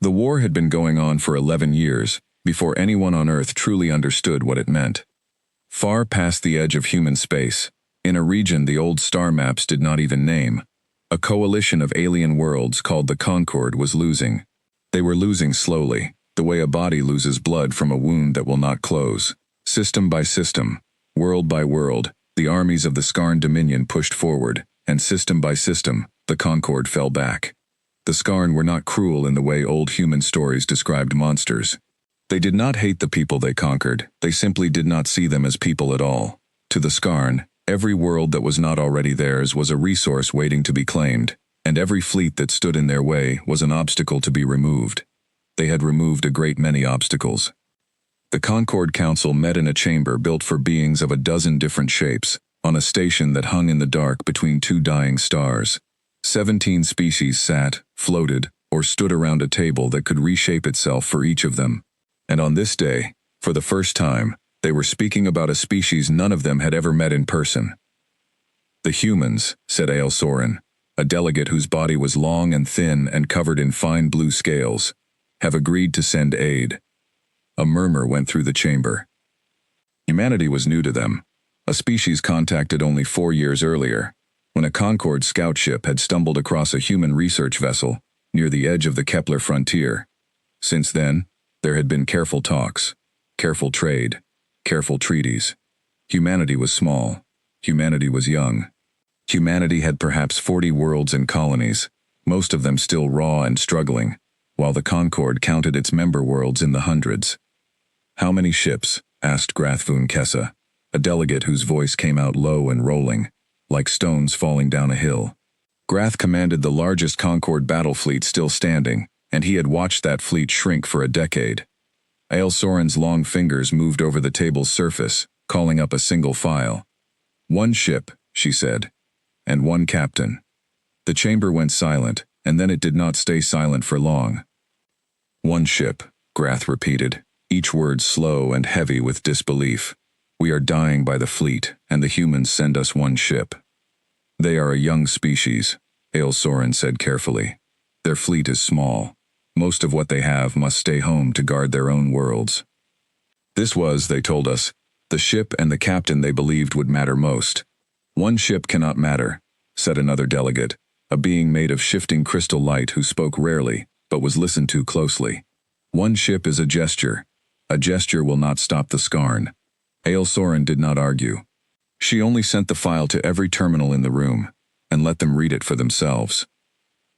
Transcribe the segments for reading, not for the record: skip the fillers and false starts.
The war had been going on for 11 years, before anyone on Earth truly understood what it meant. Far past the edge of human space, in a region the old star maps did not even name, a coalition of alien worlds called the Concord was losing. They were losing slowly, the way a body loses blood from a wound that will not close. System by system, world by world, the armies of the Skarn Dominion pushed forward, and system by system, the Concord fell back. The Skarn were not cruel in the way old human stories described monsters. They did not hate the people they conquered, they simply did not see them as people at all. To the Skarn, every world that was not already theirs was a resource waiting to be claimed, and every fleet that stood in their way was an obstacle to be removed. They had removed a great many obstacles. The Concord Council met in a chamber built for beings of a dozen different shapes, on a station that hung in the dark between two dying stars. 17 species sat, floated, or stood around a table that could reshape itself for each of them. And on this day, for the first time, they were speaking about a species none of them had ever met in person. "The humans," said Ael Soren, a delegate whose body was long and thin and covered in fine blue scales, "have agreed to send aid." A murmur went through the chamber. Humanity was new to them, a species contacted only 4 years earlier, when a Concord scout ship had stumbled across a human research vessel near the edge of the Kepler frontier. Since then, there had been careful talks, careful trade, careful treaties. Humanity was small. Humanity was young. Humanity had perhaps 40 worlds and colonies, most of them still raw and struggling, while the Concord counted its member worlds in the hundreds. "How many ships?" asked Grathvoon Kessa, a delegate whose voice came out low and rolling, like stones falling down a hill. Grath commanded the largest Concord battle fleet still standing, and he had watched that fleet shrink for a decade. Ael Soren's long fingers moved over the table's surface, calling up a single file. "1 ship," she said, "and 1 captain." The chamber went silent, and then it did not stay silent for long. "1 ship," Grath repeated, each word slow and heavy with disbelief. "We are dying by the fleet, and the humans send us 1 ship." "They are a young species," Ael Soren said carefully. "Their fleet is small. Most of what they have must stay home to guard their own worlds." This was, they told us, the ship and the captain they believed would matter most. "1 ship cannot matter," said another delegate, a being made of shifting crystal light who spoke rarely, but was listened to closely. "1 ship is a gesture. A gesture will not stop the Skarn." Ael Soren did not argue. She only sent the file to every terminal in the room, and let them read it for themselves.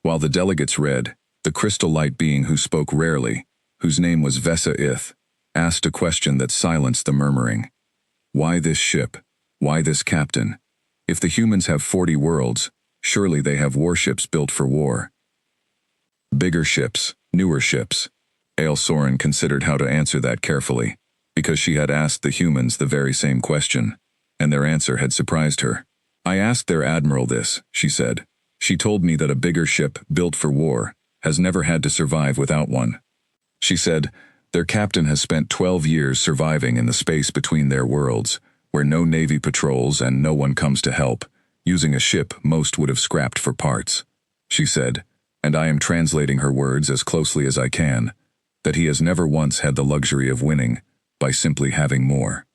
While the delegates read, the crystal light being who spoke rarely, whose name was Vesa Ith, asked a question that silenced the murmuring. "Why this ship? Why this captain? If the humans have 40 worlds, surely they have warships built for war." "Bigger ships, newer ships." Ael Soren considered how to answer that carefully, because she had asked the humans the very same question, and their answer had surprised her. "I asked their admiral this," she said. "She told me that a bigger ship, built for war, has never had to survive without one." She said, "Their captain has spent 12 years surviving in the space between their worlds, where no navy patrols and no one comes to help, using a ship most would have scrapped for parts." She said, and I am translating her words as closely as I can, that he has never once had the luxury of winning, by simply having more.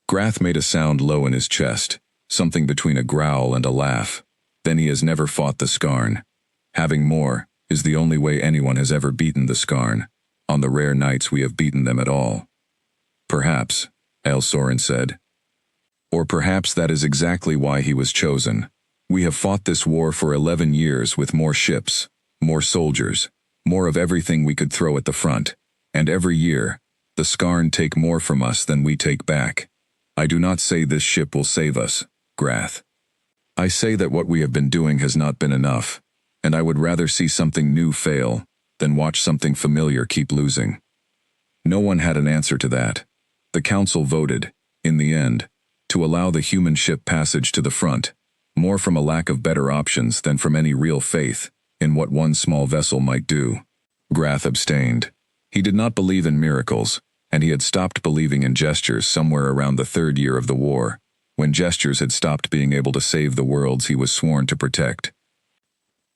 Grath made a sound low in his chest, something between a growl and a laugh. "Then he has never fought the Skarn. Having more is the only way anyone has ever beaten the Skarn, on the rare nights we have beaten them at all." "Perhaps," Ael Soren said. "Or perhaps that is exactly why he was chosen. We have fought this war for 11 years with more ships, more soldiers, more of everything we could throw at the front, and every year, the Skarn take more from us than we take back. I do not say this ship will save us, Grath. I say that what we have been doing has not been enough, and I would rather see something new fail than watch something familiar keep losing." No one had an answer to that. The council voted, in the end, to allow the human ship passage to the front, more from a lack of better options than from any real faith in what one small vessel might do. Grath abstained. He did not believe in miracles, and he had stopped believing in gestures somewhere around the 3rd year of the war, when gestures had stopped being able to save the worlds he was sworn to protect.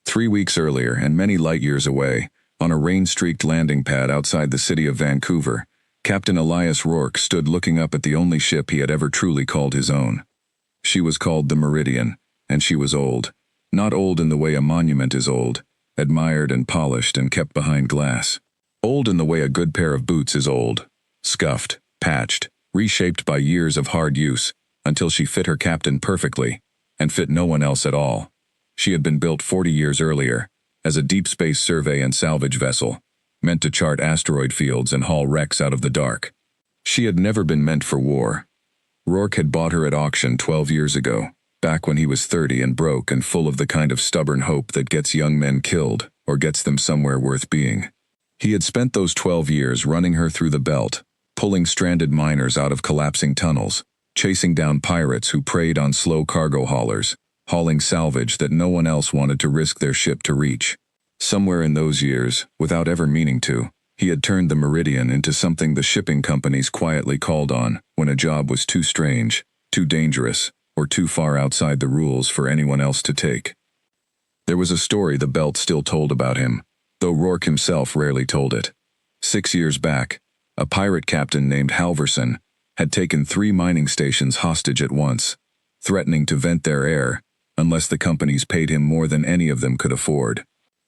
3 weeks earlier, and many light years away, On a rain-streaked landing pad outside the city of Vancouver, Captain Elias Rourke stood looking up at the only ship he had ever truly called his own. She was called the Meridian, and she was old. Not old in the way a monument is old, admired and polished and kept behind glass. Old in the way a good pair of boots is old, scuffed, patched, reshaped by years of hard use, until she fit her captain perfectly, and fit no one else at all. She had been built 40 years earlier, as a deep space survey and salvage vessel, meant to chart asteroid fields and haul wrecks out of the dark. She had never been meant for war. Rourke had bought her at auction 12 years ago, back when he was 30 and broke and full of the kind of stubborn hope that gets young men killed or gets them somewhere worth being. He had spent those 12 years running her through the belt, pulling stranded miners out of collapsing tunnels, chasing down pirates who preyed on slow cargo haulers, hauling salvage that no one else wanted to risk their ship to reach. Somewhere in those years, without ever meaning to, he had turned the Meridian into something the shipping companies quietly called on when a job was too strange, too dangerous, or too far outside the rules for anyone else to take. There was a story the belt still told about him, though Rourke himself rarely told it. 6 years back, a pirate captain named Halverson had taken 3 mining stations hostage at once, threatening to vent their air unless the companies paid him more than any of them could afford.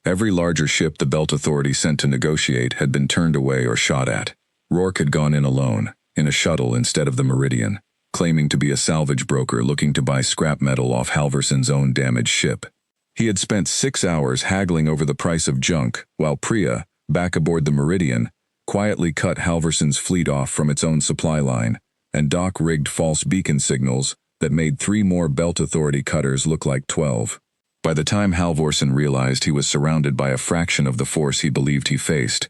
Every larger ship the Belt Authority sent to negotiate had been turned away or shot at. Rourke had gone in alone, in a shuttle instead of the Meridian, claiming to be a salvage broker looking to buy scrap metal off Halverson's own damaged ship. He had spent 6 hours haggling over the price of junk, while Priya, back aboard the Meridian, quietly cut Halverson's fleet off from its own supply line, and Doc rigged false beacon signals that made 3 more Belt Authority cutters look like 12. By the time Halvorsen realized he was surrounded by a fraction of the force he believed he faced,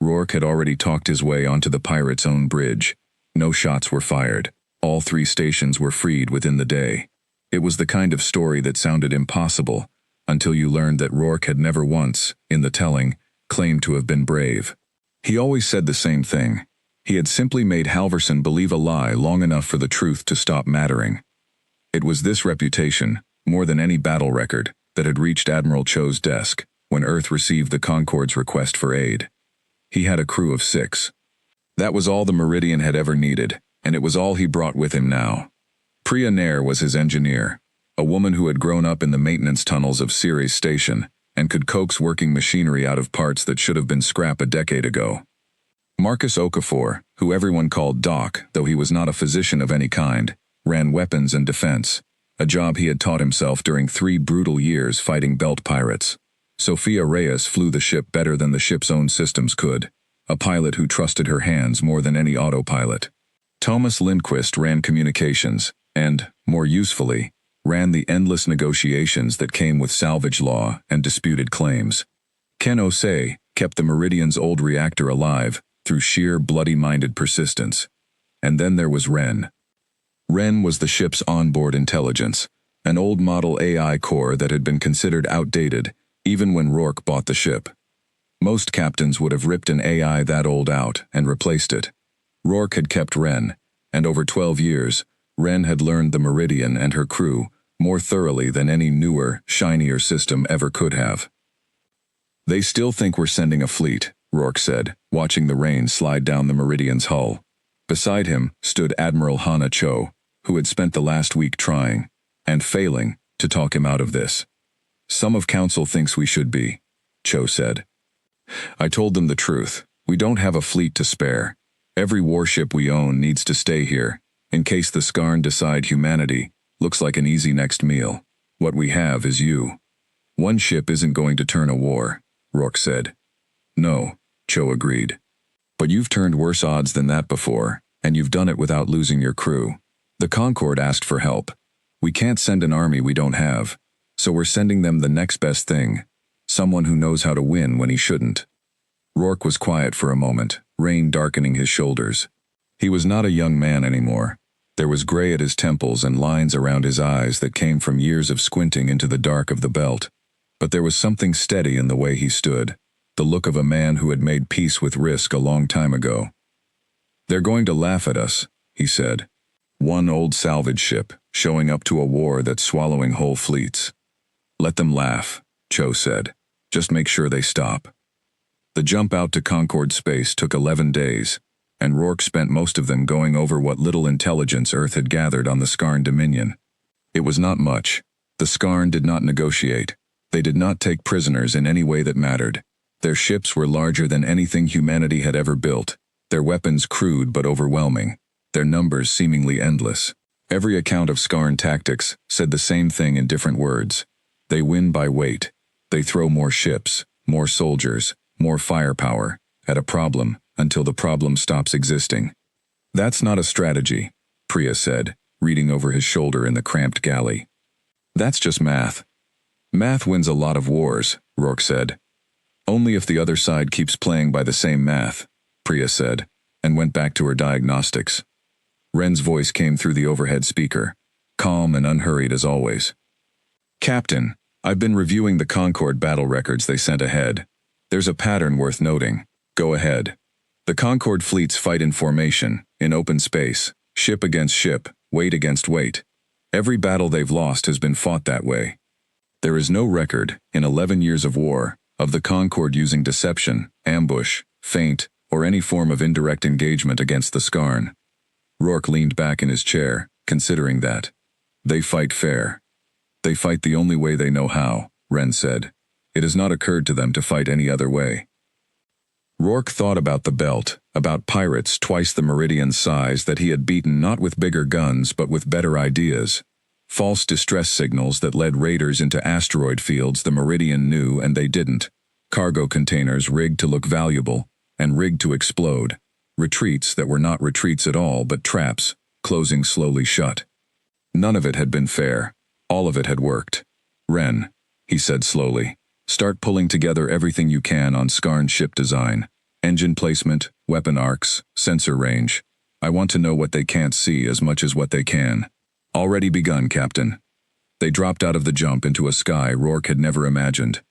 Rourke had already talked his way onto the pirate's own bridge. No shots were fired. All 3 stations were freed within the day. It was the kind of story that sounded impossible, until you learned that Rourke had never once, in the telling, claimed to have been brave. He always said the same thing. He had simply made Halvorsen believe a lie long enough for the truth to stop mattering. It was this reputation, more than any battle record, that had reached Admiral Cho's desk when Earth received the Concorde's request for aid. He had a crew of 6. That was all the Meridian had ever needed, and it was all he brought with him now. Priya Nair was his engineer, a woman who had grown up in the maintenance tunnels of Ceres Station and could coax working machinery out of parts that should have been scrap a decade ago. Marcus Okafor, who everyone called Doc, though he was not a physician of any kind, ran weapons and defense, a job he had taught himself during 3 brutal years fighting belt pirates. Sophia Reyes flew the ship better than the ship's own systems could, a pilot who trusted her hands more than any autopilot. Thomas Lindquist ran communications and, more usefully, ran the endless negotiations that came with salvage law and disputed claims. Ken Osei kept the Meridian's old reactor alive through sheer bloody-minded persistence. And then there was Ren. Ren was the ship's onboard intelligence, an old model AI core that had been considered outdated even when Rourke bought the ship. Most captains would have ripped an AI that old out and replaced it. Rourke had kept Ren, and over 12 years, Ren had learned the Meridian and her crew more thoroughly than any newer, shinier system ever could have. "They still think we're sending a fleet," Rourke said, watching the rain slide down the Meridian's hull. Beside him stood Admiral Hana Cho, who had spent the last week trying, and failing, to talk him out of this. "Some of Council thinks we should be," Cho said. "I told them the truth. We don't have a fleet to spare. Every warship we own needs to stay here, in case the Skarn decide humanity looks like an easy next meal. What we have is you." "One ship isn't going to turn a war," Rourke said. "No," Cho agreed. "But you've turned worse odds than that before, and you've done it without losing your crew. The Concorde asked for help. We can't send an army we don't have, so we're sending them the next best thing, someone who knows how to win when he shouldn't." Rourke was quiet for a moment, rain darkening his shoulders. He was not a young man anymore. There was gray at his temples and lines around his eyes that came from years of squinting into the dark of the belt. But there was something steady in the way he stood, the look of a man who had made peace with risk a long time ago. "They're going to laugh at us," he said. "One old salvage ship, showing up to a war that's swallowing whole fleets." "Let them laugh," Cho said. "Just make sure they stop." The jump out to Concord space took 11 days, and Rourke spent most of them going over what little intelligence Earth had gathered on the Skarn Dominion. It was not much. The Skarn did not negotiate. They did not take prisoners in any way that mattered. Their ships were larger than anything humanity had ever built, their weapons crude but overwhelming, their numbers seemingly endless. Every account of Skarn tactics said the same thing in different words. They win by weight. They throw more ships, more soldiers, more firepower, at a problem, until the problem stops existing. That's not a strategy, Priya said, reading over his shoulder in the cramped galley. That's just math. Math wins a lot of wars, Rourke said. Only if the other side keeps playing by the same math, Priya said, and went back to her diagnostics. Ren's voice came through the overhead speaker, calm and unhurried as always. Captain, I've been reviewing the Concord battle records they sent ahead. There's a pattern worth noting. Go ahead. The Concord fleets fight in formation, in open space, ship against ship, weight against weight. Every battle they've lost has been fought that way. There is no record, in 11 years of war, of the Concord using deception, ambush, feint, or any form of indirect engagement against the Skarn. Rourke leaned back in his chair, considering that. They fight fair. They fight the only way they know how, Ren said. It has not occurred to them to fight any other way. Rourke thought about the belt, about pirates twice the Meridian's size that he had beaten not with bigger guns but with better ideas. False distress signals that led raiders into asteroid fields the Meridian knew and they didn't. Cargo containers rigged to look valuable, and rigged to explode. Retreats that were not retreats at all but traps, closing slowly shut. None of it had been fair. All of it had worked. Ren, he said slowly, start pulling together everything you can on Skarn ship design. Engine placement, weapon arcs, sensor range. I want to know what they can't see as much as what they can. Already begun, Captain. They dropped out of the jump into a sky Rourke had never imagined.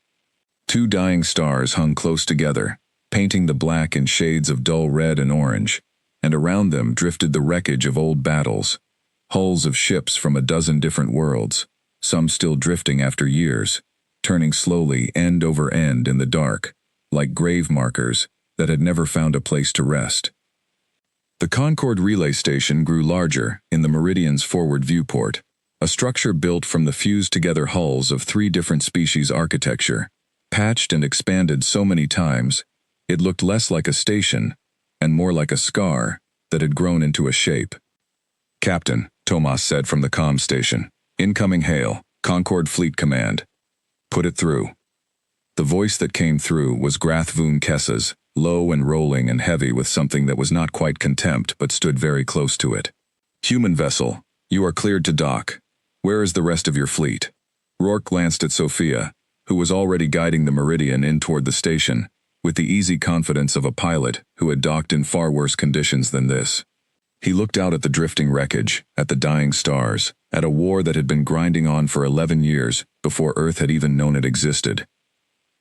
2 dying stars hung close together, painting the black in shades of dull red and orange, and around them drifted the wreckage of old battles, hulls of ships from a dozen different worlds, some still drifting after years, turning slowly end over end in the dark, like grave markers that had never found a place to rest. The Concord relay station grew larger in the Meridian's forward viewport, a structure built from the fused-together hulls of 3 different species architecture, patched and expanded so many times, it looked less like a station and more like a scar that had grown into a shape. Captain, Tomas said from the comm station. Incoming hail, Concord Fleet Command. Put it through. The voice that came through was Grath Voon Kessa's, low and rolling and heavy with something that was not quite contempt but stood very close to it. Human vessel, you are cleared to dock. Where is the rest of your fleet? Rourke glanced at Sophia, who was already guiding the Meridian in toward the station, with the easy confidence of a pilot who had docked in far worse conditions than this. He looked out at the drifting wreckage, at the dying stars, at a war that had been grinding on for 11 years before Earth had even known it existed.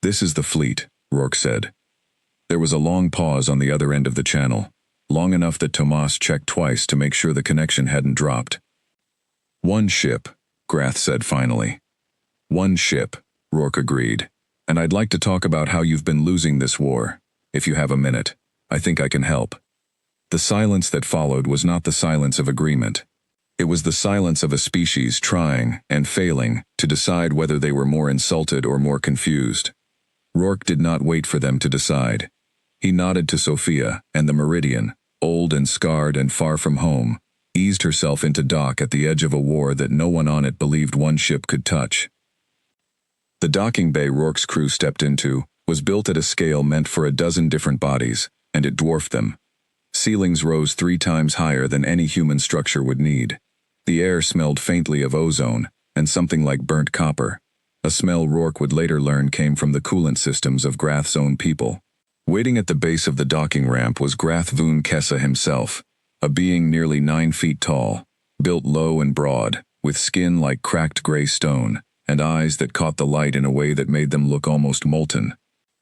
This is the fleet, Rourke said. There was a long pause on the other end of the channel, long enough that Tomas checked twice to make sure the connection hadn't dropped. 1 ship, Grath said finally. 1 ship, Rourke agreed. And I'd like to talk about how you've been losing this war. If you have a minute, I think I can help. The silence that followed was not the silence of agreement. It was the silence of a species trying and failing to decide whether they were more insulted or more confused. Rourke did not wait for them to decide. He nodded to Sophia, and the Meridian, old and scarred and far from home, eased herself into dock at the edge of a war that no one on it believed 1 ship could touch. The docking bay Rourke's crew stepped into was built at a scale meant for a dozen different bodies, and it dwarfed them. Ceilings rose 3 times higher than any human structure would need. The air smelled faintly of ozone and something like burnt copper, a smell Rourke would later learn came from the coolant systems of Grath's own people. Waiting at the base of the docking ramp was Grath Voon Kessa himself, a being nearly 9 feet tall, built low and broad, with skin like cracked gray stone, and eyes that caught the light in a way that made them look almost molten.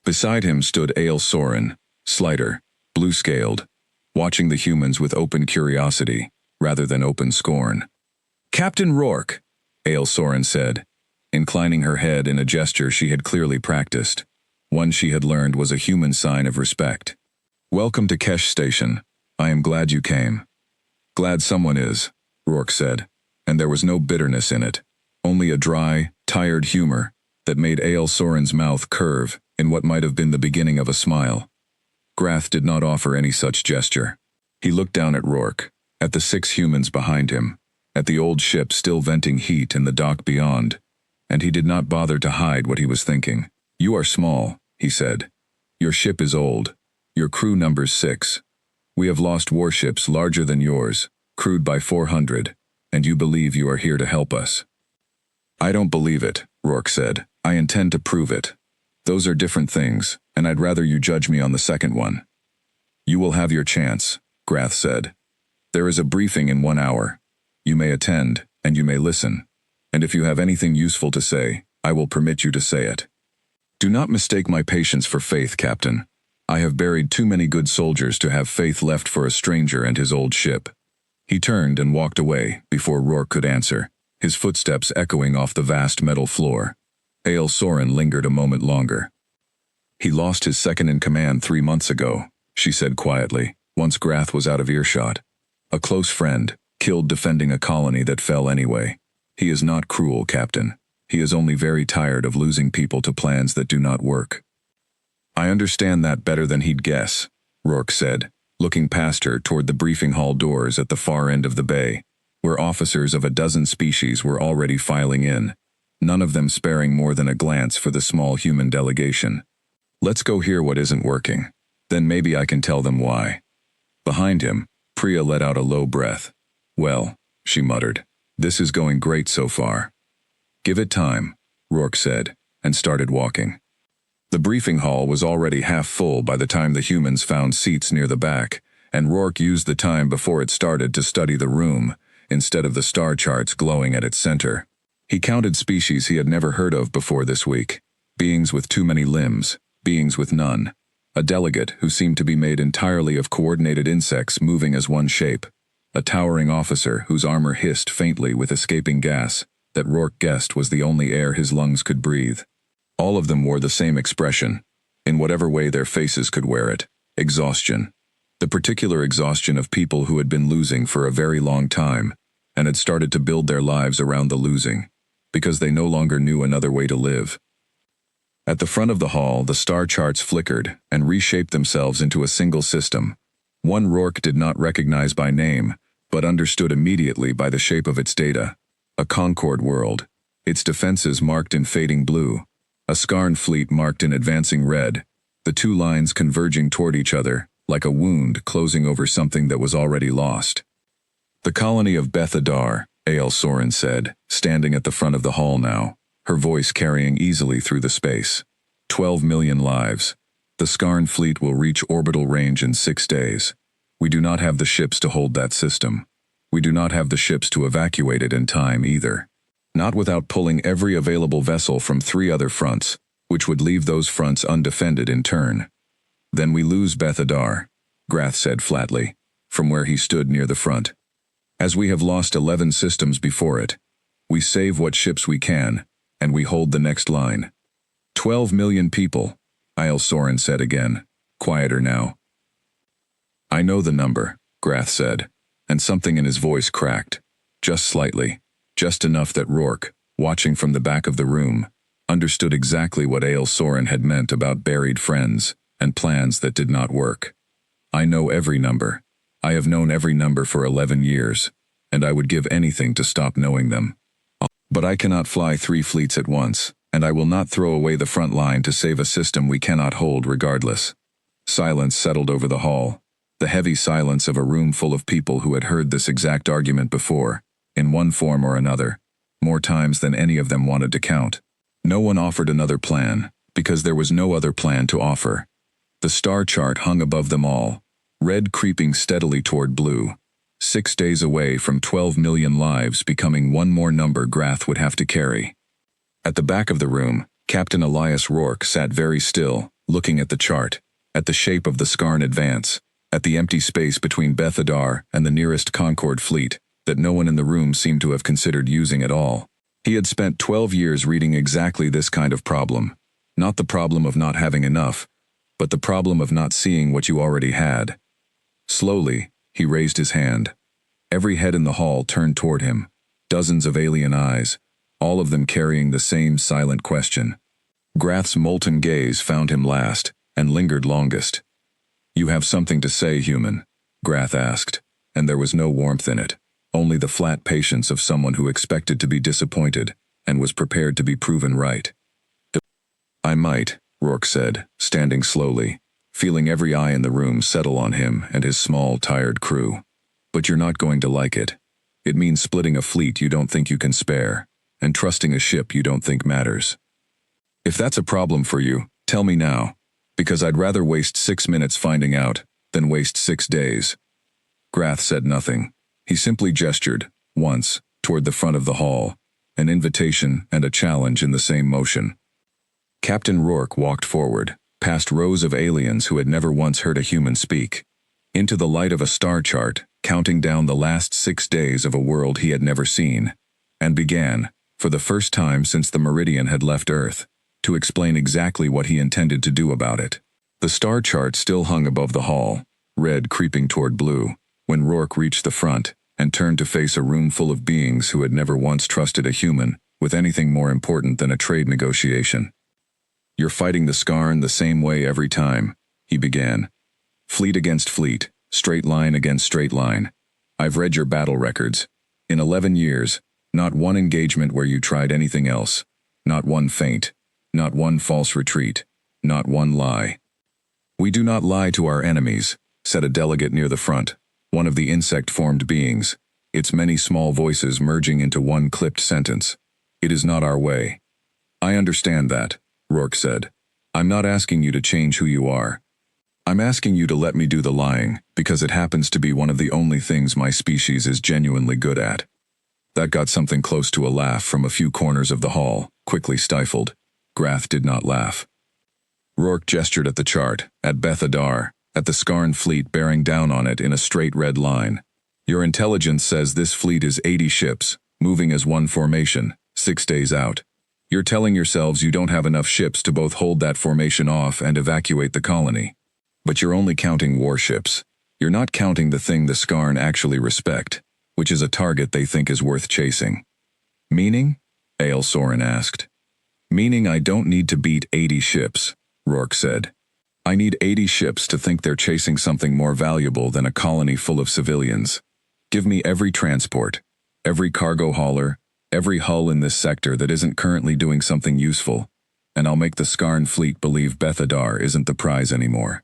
Beside him stood Ael Soren, slighter, blue-scaled, watching the humans with open curiosity, rather than open scorn. "Captain Rourke," Ael Soren said, inclining her head in a gesture she had clearly practiced. One she had learned was a human sign of respect. "Welcome to Kesh Station. I am glad you came." "Glad someone is," Rourke said, and there was no bitterness in it, only a dry, tired humor that made Ael Soren's mouth curve in what might have been the beginning of a smile. Grath did not offer any such gesture. He looked down at Rourke, at the 6 humans behind him, at the old ship still venting heat in the dock beyond, and he did not bother to hide what he was thinking. "You are small," he said. "Your ship is old. Your crew numbers 6. We have lost warships larger than yours, crewed by 400, and you believe you are here to help us." "I don't believe it," Rourke said. "I intend to prove it. Those are different things, and I'd rather you judge me on the second one." "You will have your chance," Grath said. "There is a briefing in 1 hour. You may attend, and you may listen, and if you have anything useful to say, I will permit you to say it. Do not mistake my patience for faith, Captain. I have buried too many good soldiers to have faith left for a stranger and his old ship." He turned and walked away before Rourke could answer, his footsteps echoing off the vast metal floor. Ael Soren lingered a moment longer. "He lost his second-in-command 3 months ago," she said quietly, once Grath was out of earshot. "A close friend, killed defending a colony that fell anyway. He is not cruel, Captain. He is only very tired of losing people to plans that do not work." "I understand that better than he'd guess," Rourke said, looking past her toward the briefing hall doors at the far end of the bay, where officers of a dozen species were already filing in, none of them sparing more than a glance for the small human delegation. "Let's go hear what isn't working. Then maybe I can tell them why." Behind him, Priya let out a low breath. "Well," she muttered, "this is going great so far." "Give it time," Rourke said, and started walking. The briefing hall was already half full by the time the humans found seats near the back, and Rourke used the time before it started to study the room, instead of the star charts glowing at its center. He counted species he had never heard of before this week. Beings with too many limbs, beings with none. A delegate who seemed to be made entirely of coordinated insects moving as one shape. A towering officer whose armor hissed faintly with escaping gas that Rourke guessed was the only air his lungs could breathe. All of them wore the same expression, in whatever way their faces could wear it: exhaustion. The particular exhaustion of people who had been losing for a very long time, and had started to build their lives around the losing, because they no longer knew another way to live. At the front of the hall, the star charts flickered and reshaped themselves into a single system. One Rourke did not recognize by name, but understood immediately by the shape of its data. A Concord world, its defenses marked in fading blue, a Skarn fleet marked in advancing red, the 2 lines converging toward each other, like a wound closing over something that was already lost. "The colony of Beth Adar," Ael Soren said, standing at the front of the hall now, her voice carrying easily through the space. 12 million lives. The Skarn fleet will reach orbital range in 6 days. We do not have the ships to hold that system. We do not have the ships to evacuate it in time either. Not without pulling every available vessel from 3 other fronts, which would leave those fronts undefended in turn. "Then we lose Beth Adar," Grath said flatly, from where he stood near the front. "As we have lost 11 systems before it, we save what ships we can, and we hold the next line." 12 million people, Ael Soren said again, quieter now. "I know the number," Grath said, and something in his voice cracked, just slightly, just enough that Rourke, watching from the back of the room, understood exactly what Ael Soren had meant about buried friends and plans that did not work. "I know every number. I have known every number for 11 years, and I would give anything to stop knowing them. But I cannot fly 3 fleets at once, and I will not throw away the front line to save a system we cannot hold regardless." Silence settled over the hall, the heavy silence of a room full of people who had heard this exact argument before, in one form or another, more times than any of them wanted to count. No one offered another plan, because there was no other plan to offer. The star chart hung above them all, red creeping steadily toward blue, 6 days away from 12 million lives becoming one more number Grath would have to carry. At the back of the room, Captain Elias Rourke sat very still, looking at the chart, at the shape of the Skarn advance, at the empty space between Beth Adar and the nearest Concord fleet, that no one in the room seemed to have considered using at all. He had spent 12 years reading exactly this kind of problem. Not the problem of not having enough, but the problem of not seeing what you already had. Slowly, he raised his hand. Every head in the hall turned toward him, dozens of alien eyes, all of them carrying the same silent question. Grath's molten gaze found him last, and lingered longest. "You have something to say, human?" Grath asked, and there was no warmth in it, only the flat patience of someone who expected to be disappointed, and was prepared to be proven right. "I might," Rourke said, standing slowly, feeling every eye in the room settle on him and his small, tired crew. "But you're not going to like it. It means splitting a fleet you don't think you can spare, and trusting a ship you don't think matters. If that's a problem for you, tell me now, because I'd rather waste 6 minutes finding out than waste 6 days." Grath said nothing. He simply gestured, once, toward the front of the hall, an invitation and a challenge in the same motion. Captain Rourke walked forward, past rows of aliens who had never once heard a human speak, into the light of a star chart, counting down the last 6 days of a world he had never seen, and began, for the first time since the Meridian had left Earth, to explain exactly what he intended to do about it. The star chart still hung above the hall, red creeping toward blue, when Rourke reached the front and turned to face a room full of beings who had never once trusted a human with anything more important than a trade negotiation. "You're fighting the Skarn the same way every time," he began. "Fleet against fleet, straight line against straight line. I've read your battle records. In 11 years, not one engagement where you tried anything else, not one feint, not one false retreat, not one lie." "We do not lie to our enemies," said a delegate near the front, one of the insect-formed beings, its many small voices merging into one clipped sentence. "It is not our way." "I understand that," Rourke said. "I'm not asking you to change who you are. I'm asking you to let me do the lying, because it happens to be one of the only things my species is genuinely good at." That got something close to a laugh from a few corners of the hall, quickly stifled. Grath did not laugh. Rourke gestured at the chart, at Beth Adar, at the Skarn fleet bearing down on it in a straight red line. "Your intelligence says this fleet is 80 ships, moving as one formation, 6 days out. You're telling yourselves you don't have enough ships to both hold that formation off and evacuate the colony. But you're only counting warships. You're not counting the thing the Skarn actually respect, which is a target they think is worth chasing." "Meaning?" Ael Soren asked. "Meaning I don't need to beat 80 ships," Rourke said. "I need 80 ships to think they're chasing something more valuable than a colony full of civilians. Give me every transport, every cargo hauler, every hull in this sector that isn't currently doing something useful, and I'll make the Skarn fleet believe Beth Adar isn't the prize anymore.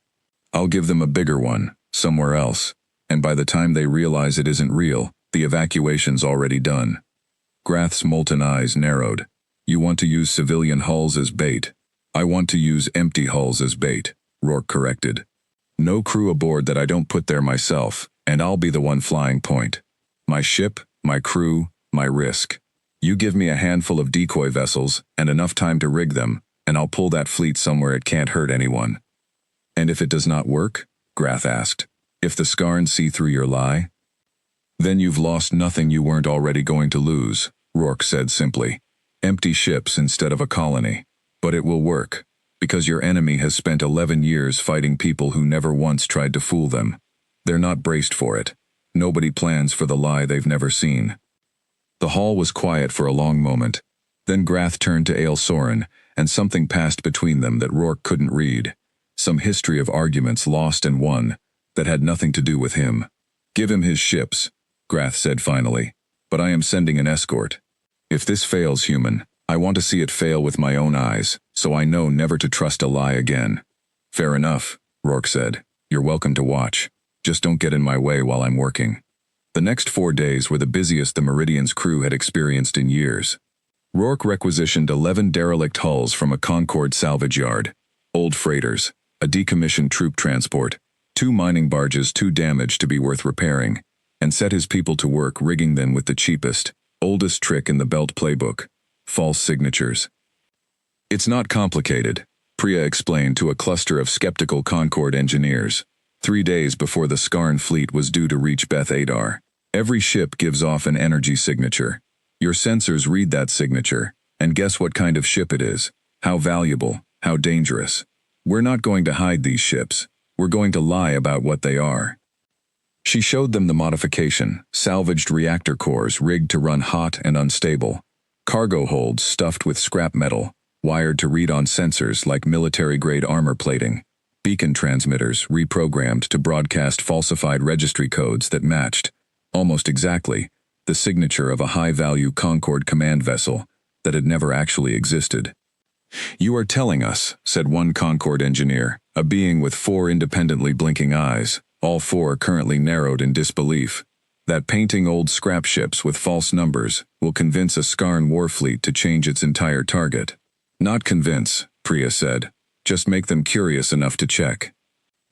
I'll give them a bigger one, somewhere else, and by the time they realize it isn't real, the evacuation's already done." Grath's molten eyes narrowed. "You want to use civilian hulls as bait." "I want to use empty hulls as bait," Rourke corrected. "No crew aboard that I don't put there myself, and I'll be the one flying point. My ship, my crew, my risk. You give me a handful of decoy vessels and enough time to rig them, and I'll pull that fleet somewhere it can't hurt anyone." "And if it does not work?" Grath asked. "If the Skarn see through your lie?" "Then you've lost nothing you weren't already going to lose," Rourke said simply. "Empty ships instead of a colony. But it will work, because your enemy has spent 11 years fighting people who never once tried to fool them. They're not braced for it. Nobody plans for the lie they've never seen." The hall was quiet for a long moment. Then Grath turned to Ael Soren, and something passed between them that Rourke couldn't read. Some history of arguments lost and won that had nothing to do with him. "Give him his ships," Grath said finally, "but I am sending an escort. If this fails, human, I want to see it fail with my own eyes, so I know never to trust a lie again." "Fair enough," Rourke said. "You're welcome to watch. Just don't get in my way while I'm working." The next 4 days were the busiest the Meridian's crew had experienced in years. Rourke requisitioned 11 derelict hulls from a Concord salvage yard, old freighters, a decommissioned troop transport, 2 mining barges too damaged to be worth repairing, and set his people to work rigging them with the cheapest, oldest trick in the Belt playbook: false signatures. "It's not complicated," Priya explained to a cluster of skeptical Concord engineers, 3 days before the Skarn fleet was due to reach Beth Adar. "Every ship gives off an energy signature. Your sensors read that signature, and guess what kind of ship it is, how valuable, How dangerous. We're not going to hide these ships. We're going to lie about what they are. She showed them the modification, salvaged reactor cores rigged to run hot and unstable, cargo holds stuffed with scrap metal, wired to read on sensors like military-grade armor plating, beacon transmitters reprogrammed to broadcast falsified registry codes that matched, almost exactly, the signature of a high-value Concorde command vessel that had never actually existed. "You are telling us," said one Concorde engineer, a being with 4 independently blinking eyes, all 4 currently narrowed in disbelief, "that painting old scrap ships with false numbers will convince a Skarn war fleet to change its entire target." "Not convince," Priya said. "Just make them curious enough to check.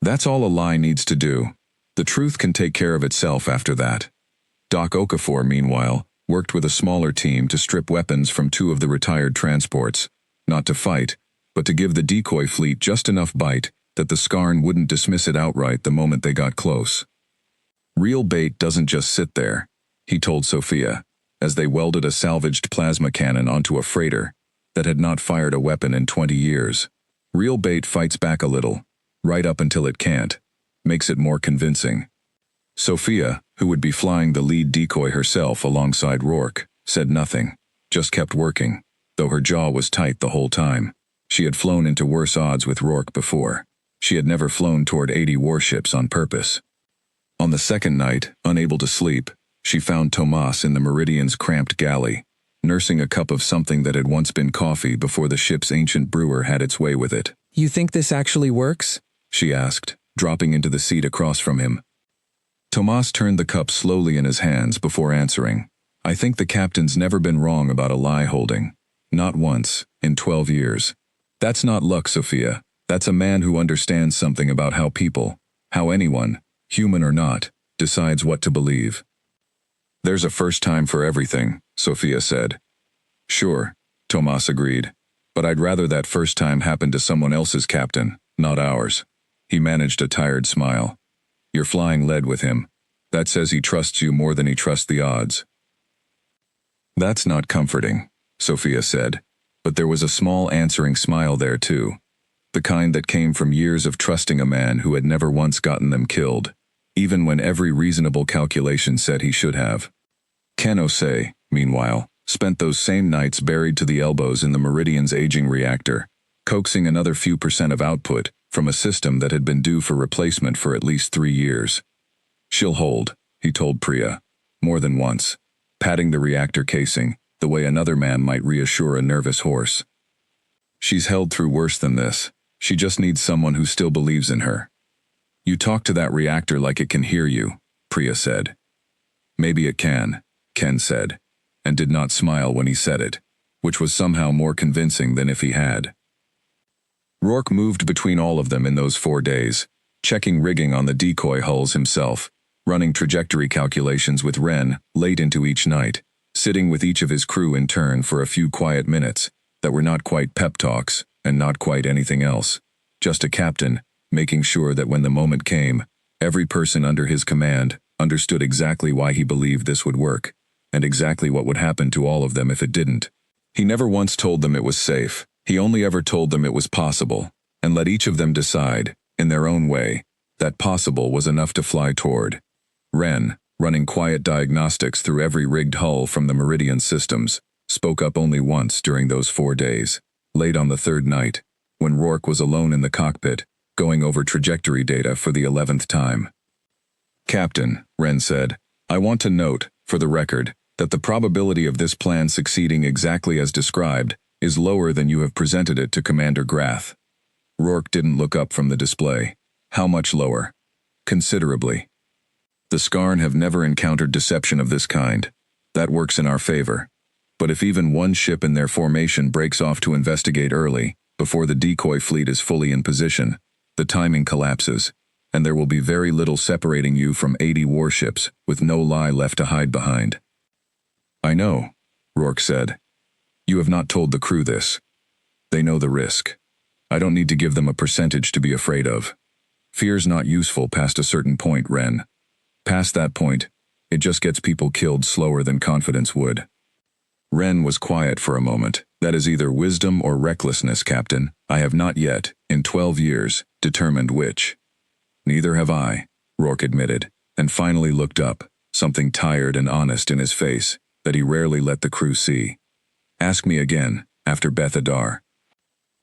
That's all a lie needs to do. The truth can take care of itself after that." Doc Okafor, meanwhile, worked with a smaller team to strip weapons from 2 of the retired transports, not to fight, but to give the decoy fleet just enough bite that the Skarn wouldn't dismiss it outright the moment they got close. "Real bait doesn't just sit there," he told Sophia, as they welded a salvaged plasma cannon onto a freighter that had not fired a weapon in 20 years. "Real bait fights back a little, right up until it can't, makes it more convincing." Sophia, who would be flying the lead decoy herself alongside Rourke, said nothing, just kept working, though her jaw was tight the whole time. She had flown into worse odds with Rourke before. She had never flown toward 80 warships on purpose. On the second night, unable to sleep, she found Tomas in the Meridian's cramped galley, nursing a cup of something that had once been coffee before the ship's ancient brewer had its way with it. "You think this actually works?" she asked, dropping into the seat across from him. Tomas turned the cup slowly in his hands before answering. "I think the captain's never been wrong about a lie holding. Not once, in 12 years. That's not luck, Sophia. That's a man who understands something about how people, how anyone, human or not, decides what to believe." "There's a first time for everything," Sophia said. "Sure," Tomas agreed. "But I'd rather that first time happen to someone else's captain, not ours." He managed a tired smile. "You're flying lead with him. That says he trusts you more than he trusts the odds." "That's not comforting," Sophia said, but there was a small answering smile there too, the kind that came from years of trusting a man who had never once gotten them killed, even when every reasonable calculation said he should have. Ken Osei, meanwhile, spent those same nights buried to the elbows in the Meridian's aging reactor, coaxing another few % of output from a system that had been due for replacement for at least 3 years. "She'll hold," he told Priya, more than once, patting the reactor casing, the way another man might reassure a nervous horse. "She's held through worse than this. She just needs someone who still believes in her." "You talk to that reactor like it can hear you," Priya said. "Maybe it can," Ken said, and did not smile when he said it, which was somehow more convincing than if he had. Rourke moved between all of them in those 4 days, checking rigging on the decoy hulls himself, running trajectory calculations with Wren late into each night, sitting with each of his crew in turn for a few quiet minutes that were not quite pep talks and not quite anything else, just a captain making sure that when the moment came, every person under his command understood exactly why he believed this would work, and exactly what would happen to all of them if it didn't. He never once told them it was safe. He only ever told them it was possible, and let each of them decide, in their own way, that possible was enough to fly toward. Wren, running quiet diagnostics through every rigged hull from the Meridian systems, spoke up only once during those 4 days, late on the 3rd night, when Rourke was alone in the cockpit, going over trajectory data for the 11th time. "Captain," Wren said, "I want to note, for the record, that the probability of this plan succeeding exactly as described is lower than you have presented it to Commander Grath." Rourke didn't look up from the display. "How much lower?" "Considerably. The Skarn have never encountered deception of this kind. That works in our favor. But if even one ship in their formation breaks off to investigate early, before the decoy fleet is fully in position, the timing collapses, and there will be very little separating you from 80 warships, with no lie left to hide behind." "I know," Rourke said. "You have not told the crew this. They know the risk. I don't need to give them a percentage to be afraid of. Fear's not useful past a certain point, Wren. Past that point, it just gets people killed slower than confidence would." Wren was quiet for a moment, That is either wisdom or recklessness, Captain. I have not yet, in 12 years, determined which. Neither have I, Rourke admitted, and finally looked up, something tired and honest in his face that he rarely let the crew see. Ask me again, after Beth Adar.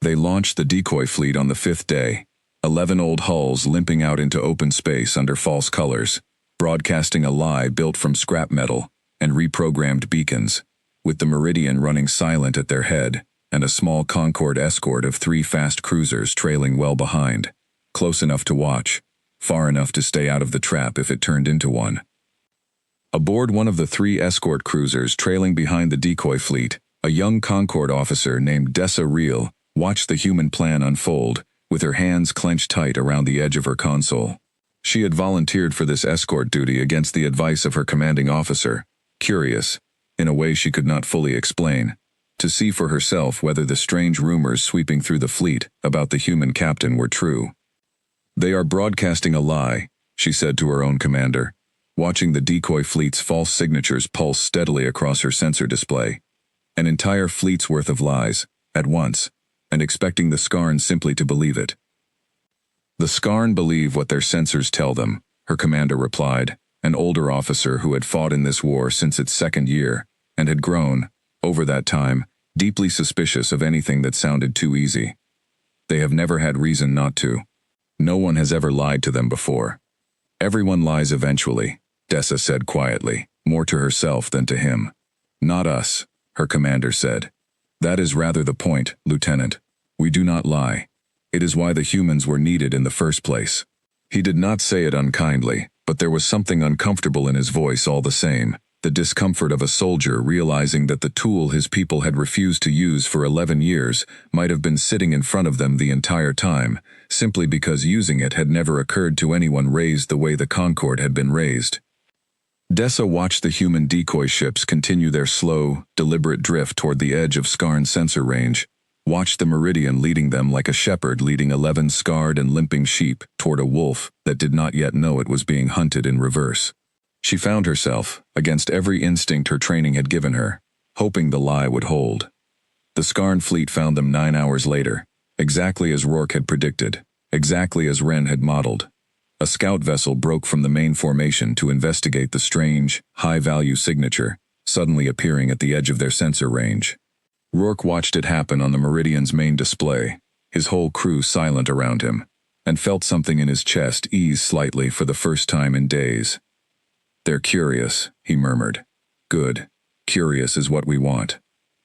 They launched the decoy fleet on the 5th day, 11 old hulls limping out into open space under false colors, broadcasting a lie built from scrap metal and reprogrammed beacons, with the Meridian running silent at their head and a small Concorde escort of 3 fast cruisers trailing well behind, close enough to watch, far enough to stay out of the trap if it turned into one. Aboard one of the 3 escort cruisers trailing behind the decoy fleet, a young Concorde officer named Dessa Reel watched the human plan unfold, with her hands clenched tight around the edge of her console. She had volunteered for this escort duty against the advice of her commanding officer, curious, in a way she could not fully explain, to see for herself whether the strange rumors sweeping through the fleet about the human captain were true. They are broadcasting a lie, she said to her own commander, watching the decoy fleet's false signatures pulse steadily across her sensor display. An entire fleet's worth of lies, at once, and expecting the Skarn simply to believe it. The Skarn believe what their sensors tell them, her commander replied, an older officer who had fought in this war since its 2nd year, and had grown, over that time, deeply suspicious of anything that sounded too easy. They have never had reason not to. No one has ever lied to them before. Everyone lies eventually, Dessa said quietly, more to herself than to him. Not us, her commander said. That is rather the point, Lieutenant. We do not lie. It is why the humans were needed in the first place. He did not say it unkindly, but there was something uncomfortable in his voice all the same, the discomfort of a soldier realizing that the tool his people had refused to use for 11 years might have been sitting in front of them the entire time, simply because using it had never occurred to anyone raised the way the Concorde had been raised. Dessa watched the human decoy ships continue their slow, deliberate drift toward the edge of Skarn's sensor range, watched the Meridian leading them like a shepherd leading 11 scarred and limping sheep toward a wolf that did not yet know it was being hunted in reverse. She found herself, against every instinct her training had given her, hoping the lie would hold. The Skarn fleet found them 9 hours later, exactly as Rourke had predicted, exactly as Wren had modeled. A scout vessel broke from the main formation to investigate the strange, high-value signature, suddenly appearing at the edge of their sensor range. Rourke watched it happen on the Meridian's main display, his whole crew silent around him, and felt something in his chest ease slightly for the first time in days. They're curious, he murmured. Good. Curious is what we want,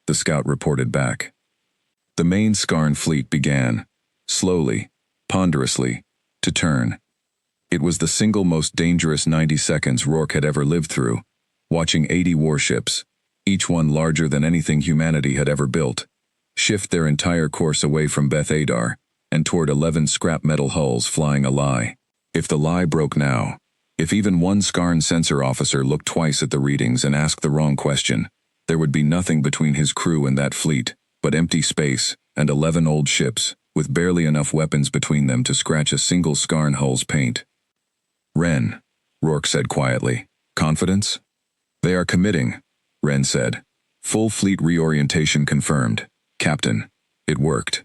the scout reported back. The main Skarn fleet began, slowly, ponderously, to turn. It was the single most dangerous 90 seconds Rourke had ever lived through, watching 80 warships, each one larger than anything humanity had ever built, shift their entire course away from Beth Adar and toward 11 scrap metal hulls flying a lie. If the lie broke now, if even one Skarn sensor officer looked twice at the readings and asked the wrong question, there would be nothing between his crew and that fleet, but empty space and 11 old ships, with barely enough weapons between them to scratch a single Skarn hull's paint. Wren, Rourke said quietly. Confidence? They are committing, Wren said. Full fleet reorientation confirmed. Captain, it worked.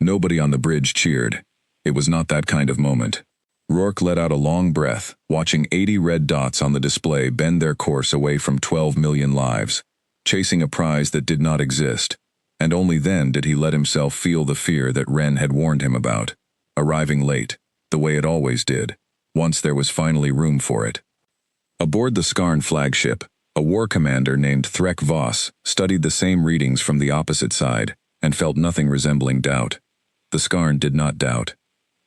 Nobody on the bridge cheered. It was not that kind of moment. Rourke let out a long breath, watching 80 red dots on the display bend their course away from 12 million lives, chasing a prize that did not exist, and only then did he let himself feel the fear that Wren had warned him about, arriving late, the way it always did, once there was finally room for it. Aboard the Skarn flagship, a war commander named Threk Voss studied the same readings from the opposite side and felt nothing resembling doubt. The Skarn did not doubt.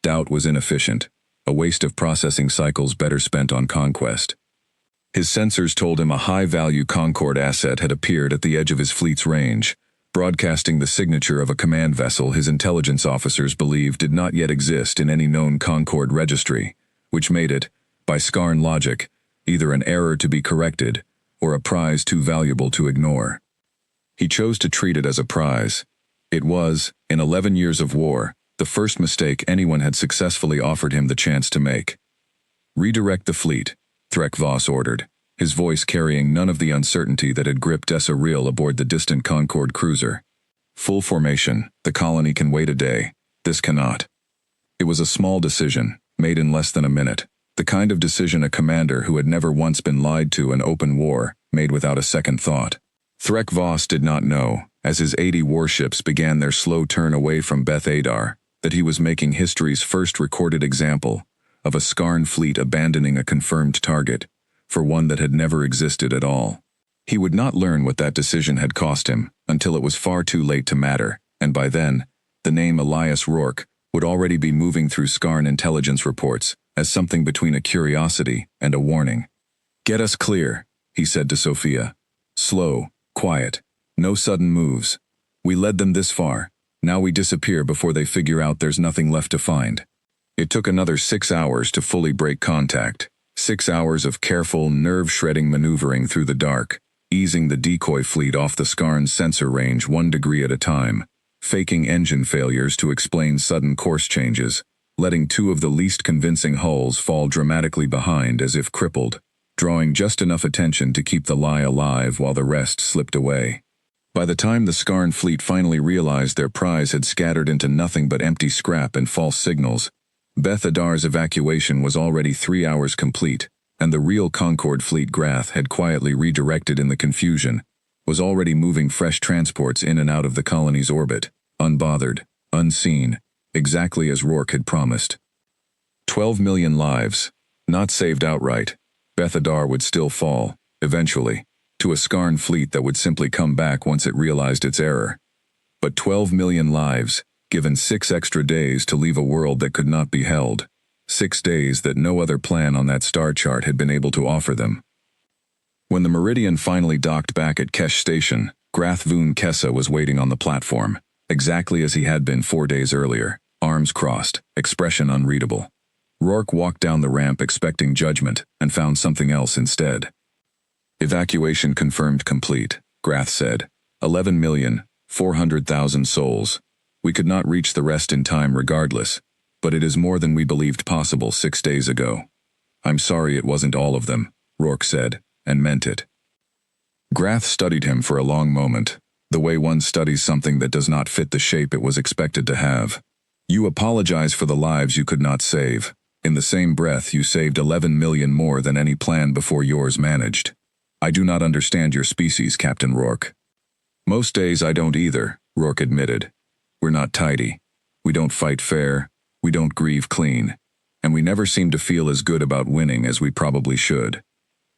Doubt was inefficient, a waste of processing cycles better spent on conquest. His sensors told him a high-value Concorde asset had appeared at the edge of his fleet's range, broadcasting the signature of a command vessel his intelligence officers believed did not yet exist in any known Concorde registry, which made it, by Skarn logic, either an error to be corrected or a prize too valuable to ignore. He chose to treat it as a prize. It was, in 11 years of war, the first mistake anyone had successfully offered him the chance to make. Redirect the fleet, Threk Voss ordered, his voice carrying none of the uncertainty that had gripped Dessa Reel aboard the distant Concorde cruiser. Full formation, the colony can wait a day. This cannot. It was a small decision, made in less than a minute. The kind of decision a commander who had never once been lied to in open war made without a second thought. Threk Voss did not know, as his 80 warships began their slow turn away from Beth Adar, that he was making history's first recorded example of a Skarn fleet abandoning a confirmed target for one that had never existed at all. He would not learn what that decision had cost him until it was far too late to matter, and by then, the name Elias Rourke would already be moving through Skarn intelligence reports as something between a curiosity and a warning. "Get us clear," he said to Sophia. "Slow, quiet, no sudden moves. We led them this far, now we disappear before they figure out there's nothing left to find." It took another 6 hours to fully break contact. 6 hours of careful, nerve-shredding maneuvering through the dark, easing the decoy fleet off the Skarn's sensor range 1 degree at a time, faking engine failures to explain sudden course changes, letting 2 of the least convincing hulls fall dramatically behind as if crippled, drawing just enough attention to keep the lie alive while the rest slipped away. By the time the Skarn fleet finally realized their prize had scattered into nothing but empty scrap and false signals, Beth Adar's evacuation was already 3 hours complete, and the real Concord fleet Grath had quietly redirected in the confusion, was already moving fresh transports in and out of the colony's orbit, unbothered, unseen, exactly as Rourke had promised. 12 million lives, not saved outright. Beth Adar would still fall, eventually, to a Skarn fleet that would simply come back once it realized its error. But 12 million lives, given 6 extra days to leave a world that could not be held, 6 days that no other plan on that star chart had been able to offer them. When the Meridian finally docked back at Kesh Station, Grath Voon Kessa was waiting on the platform, exactly as he had been 4 days earlier, arms crossed, expression unreadable. Rourke walked down the ramp expecting judgment, and found something else instead. "Evacuation confirmed complete," Grath said. 11,400,000 souls. We could not reach the rest in time regardless, but it is more than we believed possible 6 days ago. "I'm sorry it wasn't all of them," Rourke said, and meant it. Grath studied him for a long moment, the way one studies something that does not fit the shape it was expected to have. "You apologize for the lives you could not save. In the same breath, you saved 11 million more than any plan before yours managed. I do not understand your species, Captain Rourke." "Most days I don't either," Rourke admitted. "We're not tidy. We don't fight fair. We don't grieve clean. And we never seem to feel as good about winning as we probably should.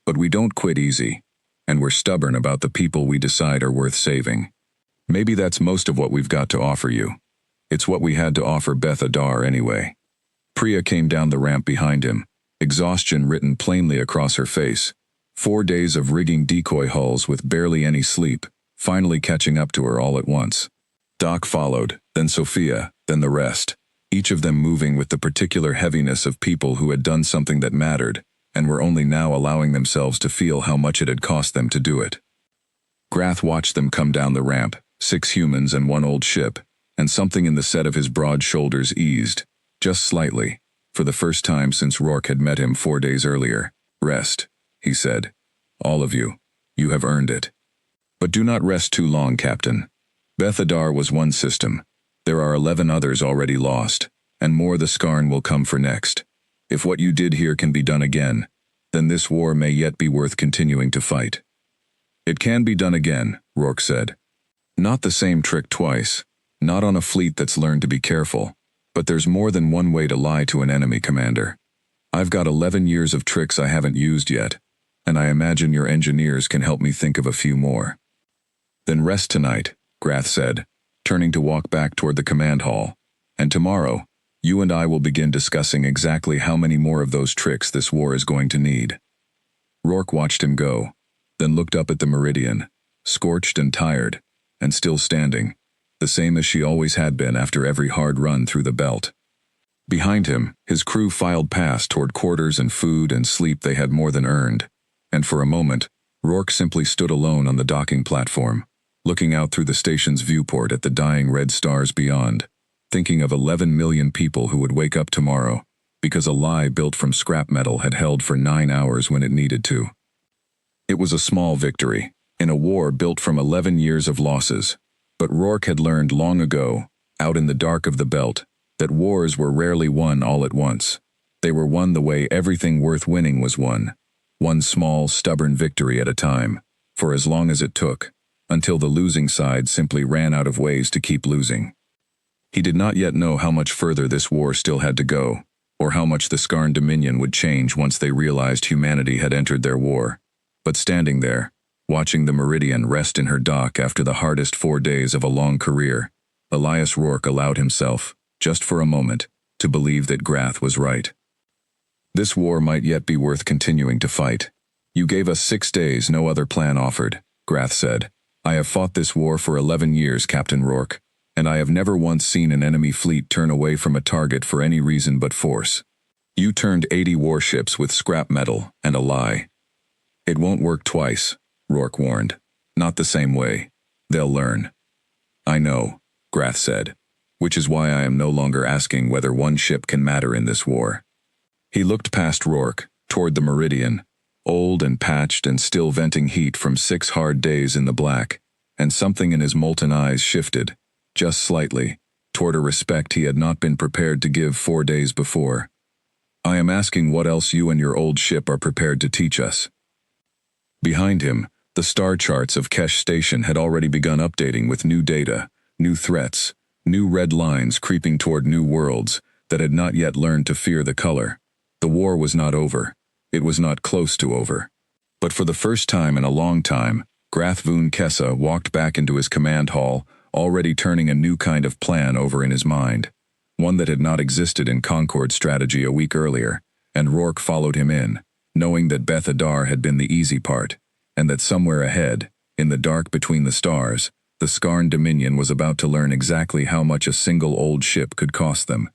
But we don't quit easy. And we're stubborn about the people we decide are worth saving. Maybe that's most of what we've got to offer you. It's what we had to offer Beth Adar anyway." Priya came down the ramp behind him, exhaustion written plainly across her face. 4 days of rigging decoy hulls with barely any sleep, finally catching up to her all at once. Doc followed, then Sophia, then the rest, each of them moving with the particular heaviness of people who had done something that mattered, and were only now allowing themselves to feel how much it had cost them to do it. Grath watched them come down the ramp, 6 humans and 1 old ship, and something in the set of his broad shoulders eased, just slightly, for the first time since Rourke had met him 4 days earlier. "Rest," he said. "All of you. You have earned it. But do not rest too long, Captain. Beth Adar was one system. There are 11 others already lost, and more the Skarn will come for next. If what you did here can be done again, then this war may yet be worth continuing to fight." "It can be done again," Rourke said. "Not the same trick twice, not on a fleet that's learned to be careful, but there's more than one way to lie to an enemy, Commander. I've got 11 years of tricks I haven't used yet, and I imagine your engineers can help me think of a few more." "Then rest tonight," Grath said, turning to walk back toward the command hall. "And tomorrow, you and I will begin discussing exactly how many more of those tricks this war is going to need." Rourke watched him go, then looked up at the Meridian, scorched and tired, and still standing, the same as she always had been after every hard run through the belt. Behind him, his crew filed past toward quarters and food and sleep they had more than earned, and for a moment, Rourke simply stood alone on the docking platform, looking out through the station's viewport at the dying red stars beyond, thinking of 11 million people who would wake up tomorrow, because a lie built from scrap metal had held for 9 hours when it needed to. It was a small victory, in a war built from 11 years of losses, But Rourke had learned long ago, out in the dark of the belt, that wars were rarely won all at once. They were won the way everything worth winning was won. One small, stubborn victory at a time, for as long as it took, until the losing side simply ran out of ways to keep losing. He did not yet know how much further this war still had to go, or how much the Skarn Dominion would change once they realized humanity had entered their war. But standing there, watching the Meridian rest in her dock after the hardest 4 days of a long career, Elias Rourke allowed himself, just for a moment, to believe that Grath was right. This war might yet be worth continuing to fight. You gave us 6 days, no other plan offered, Grath said. I have fought this war for 11 years, Captain Rourke, and I have never once seen an enemy fleet turn away from a target for any reason but force. You turned 80 warships with scrap metal and a lie. It won't work twice, Rourke warned. Not the same way. They'll learn. I know, Grath said, which is why I am no longer asking whether one ship can matter in this war. He looked past Rourke, toward the Meridian, old and patched and still venting heat from 6 hard days in the black, and something in his molten eyes shifted, just slightly, toward a respect he had not been prepared to give 4 days before. I am asking what else you and your old ship are prepared to teach us. Behind him, the star charts of Kesh Station had already begun updating with new data, new threats, new red lines creeping toward new worlds that had not yet learned to fear the color. The war was not over. It was not close to over. But for the first time in a long time, Grath Voon Kessa walked back into his command hall, already turning a new kind of plan over in his mind, one that had not existed in Concord strategy a week earlier, and Rourke followed him in, knowing that Beth Adar had been the easy part, and that somewhere ahead, in the dark between the stars, the Skarn Dominion was about to learn exactly how much a single old ship could cost them.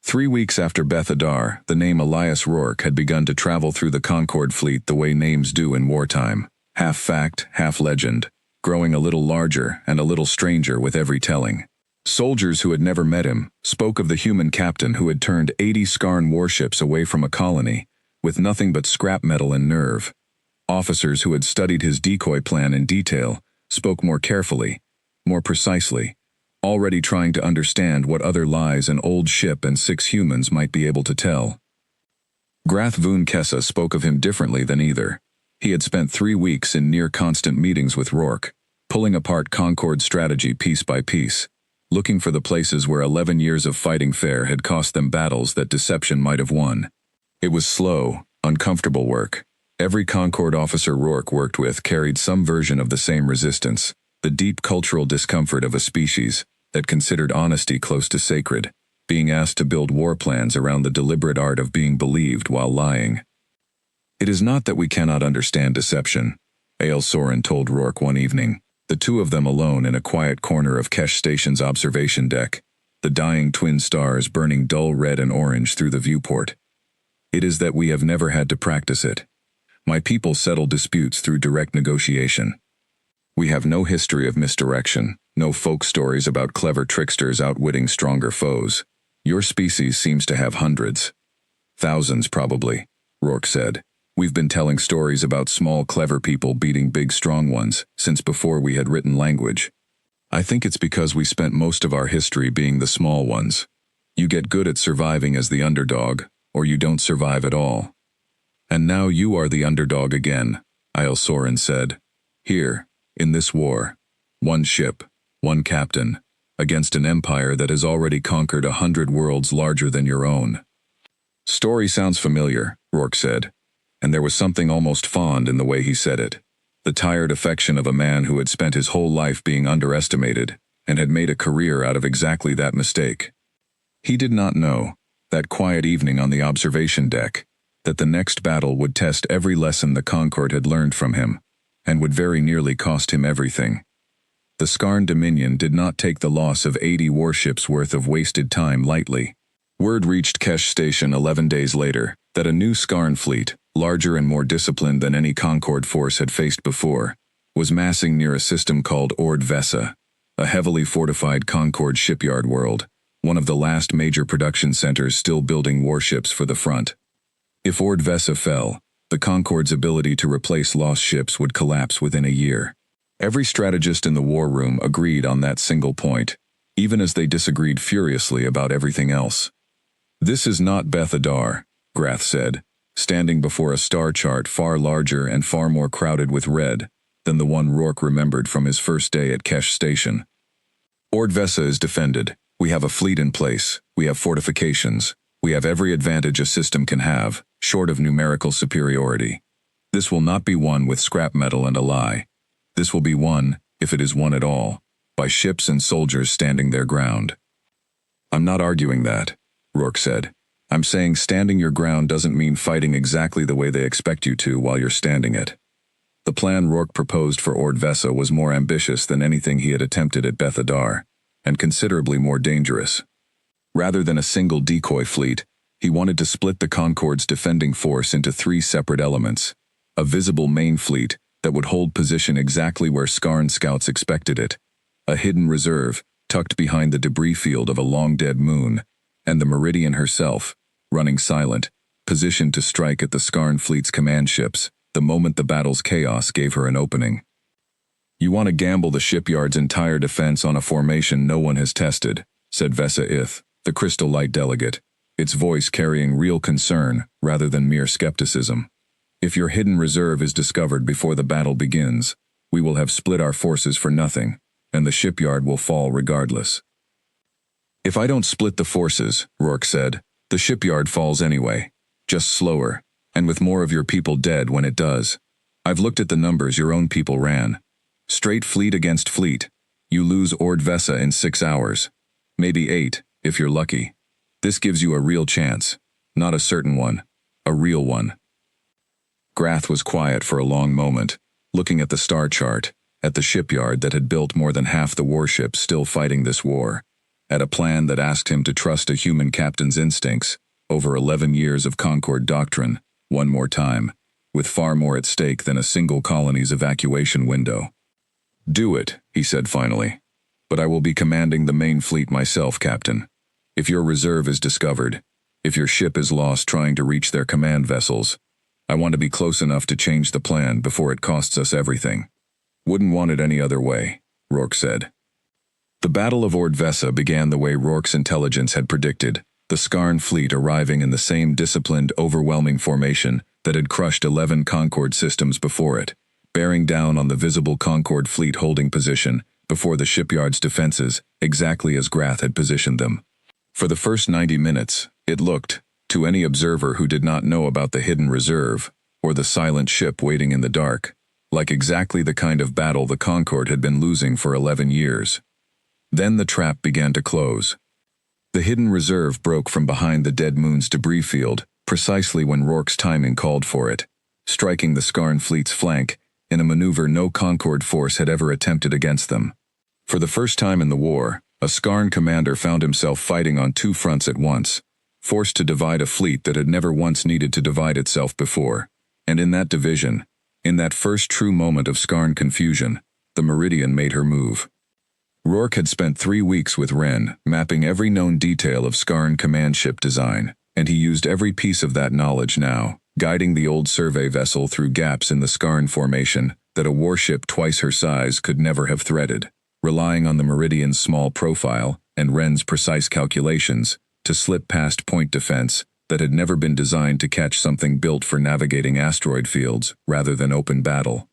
3 weeks after Beth Adar, the name Elias Rourke had begun to travel through the Concord fleet the way names do in wartime, half fact, half legend, growing a little larger and a little stranger with every telling. Soldiers who had never met him spoke of the human captain who had turned 80 Skarn warships away from a colony, with nothing but scrap metal and nerve. Officers who had studied his decoy plan in detail spoke more carefully, more precisely, already trying to understand what other lies an old ship and 6 humans might be able to tell. Grath Voon Kessa spoke of him differently than either. He had spent 3 weeks in near-constant meetings with Rourke, pulling apart Concord strategy piece by piece, looking for the places where 11 years of fighting fair had cost them battles that deception might have won. It was slow, uncomfortable work. Every Concord officer Rourke worked with carried some version of the same resistance, the deep cultural discomfort of a species that considered honesty close to sacred, being asked to build war plans around the deliberate art of being believed while lying. It is not that we cannot understand deception, Ael Soren told Rourke one evening, the two of them alone in a quiet corner of Kesh Station's observation deck, the dying twin stars burning dull red and orange through the viewport. It is that we have never had to practice it. My people settle disputes through direct negotiation. We have no history of misdirection, no folk stories about clever tricksters outwitting stronger foes. Your species seems to have hundreds. Thousands, probably, Rourke said. We've been telling stories about small, clever people beating big, strong ones since before we had written language. I think it's because we spent most of our history being the small ones. You get good at surviving as the underdog, or you don't survive at all. And now you are the underdog again, Ael Soren said. Here, in this war, one ship, one captain, against an empire that has already conquered 100 worlds larger than your own. Story sounds familiar, Rourke said, and there was something almost fond in the way he said it, the tired affection of a man who had spent his whole life being underestimated and had made a career out of exactly that mistake. He did not know, that quiet evening on the observation deck, that the next battle would test every lesson the Concord had learned from him, and would very nearly cost him everything. The Skarn Dominion did not take the loss of 80 warships worth of wasted time lightly. Word reached Kesh Station 11 days later that a new Skarn fleet, larger and more disciplined than any Concord force had faced before, was massing near a system called Ord Vesa, a heavily fortified Concord shipyard world, one of the last major production centers still building warships for the front. If Ord Vesa fell, the Concord's ability to replace lost ships would collapse within a year. Every strategist in the war room agreed on that single point, even as they disagreed furiously about everything else. "This is not Beth Adar," Grath said, standing before a star chart far larger and far more crowded with red than the one Rourke remembered from his first day at Kesh Station. "Ordvessa is defended. We have a fleet in place. We have fortifications. We have every advantage a system can have, short of numerical superiority. This will not be won with scrap metal and a lie. This will be won, if it is won at all, by ships and soldiers standing their ground." "I'm not arguing that," Rourke said. "I'm saying standing your ground doesn't mean fighting exactly the way they expect you to while you're standing it." The plan Rourke proposed for Ordvessa was more ambitious than anything he had attempted at Beth Adar, and considerably more dangerous. Rather than a single decoy fleet, he wanted to split the Concorde's defending force into 3 separate elements: a visible main fleet that would hold position exactly where Skarn scouts expected it, a hidden reserve tucked behind the debris field of a long-dead moon, and the Meridian herself, running silent, positioned to strike at the Skarn fleet's command ships the moment the battle's chaos gave her an opening. "You want to gamble the shipyard's entire defense on a formation no one has tested," said Vesa Ith, the Crystal Light delegate, its voice carrying real concern rather than mere skepticism. "If your hidden reserve is discovered before the battle begins, we will have split our forces for nothing, and the shipyard will fall regardless." "If I don't split the forces," Rourke said, "the shipyard falls anyway, just slower, and with more of your people dead when it does. I've looked at the numbers your own people ran. Straight fleet against fleet. You lose Ordvessa in 6 hours. Maybe 8, if you're lucky. This gives you a real chance. Not a certain one. A real one." Grath was quiet for a long moment, looking at the star chart, at the shipyard that had built more than half the warships still fighting this war, at a plan that asked him to trust a human captain's instincts over 11 years of Concorde doctrine, one more time, with far more at stake than a single colony's evacuation window. "Do it," he said finally. "But I will be commanding the main fleet myself, Captain. If your reserve is discovered, if your ship is lost trying to reach their command vessels, I want to be close enough to change the plan before it costs us everything." "Wouldn't want it any other way," Rourke said. The Battle of Ordvessa began the way Rourke's intelligence had predicted, the Skarn fleet arriving in the same disciplined, overwhelming formation that had crushed 11 Concorde systems before it, bearing down on the visible Concorde fleet holding position before the shipyard's defenses exactly as Grath had positioned them. For the first 90 minutes, it looked, to any observer who did not know about the hidden reserve, or the silent ship waiting in the dark, like exactly the kind of battle the Concorde had been losing for 11 years. Then the trap began to close. The hidden reserve broke from behind the dead moon's debris field precisely when Rourke's timing called for it, striking the Skarn fleet's flank in a maneuver no Concorde force had ever attempted against them. For the first time in the war, a Skarn commander found himself fighting on 2 fronts at once, forced to divide a fleet that had never once needed to divide itself before. And in that division, in that first true moment of Skarn confusion, the Meridian made her move. Rourke had spent 3 weeks with Wren, mapping every known detail of Skarn command ship design, and he used every piece of that knowledge now, guiding the old survey vessel through gaps in the Skarn formation that a warship twice her size could never have threaded, relying on the Meridian's small profile and Wren's precise calculations to slip past point defense that had never been designed to catch something built for navigating asteroid fields rather than open battle.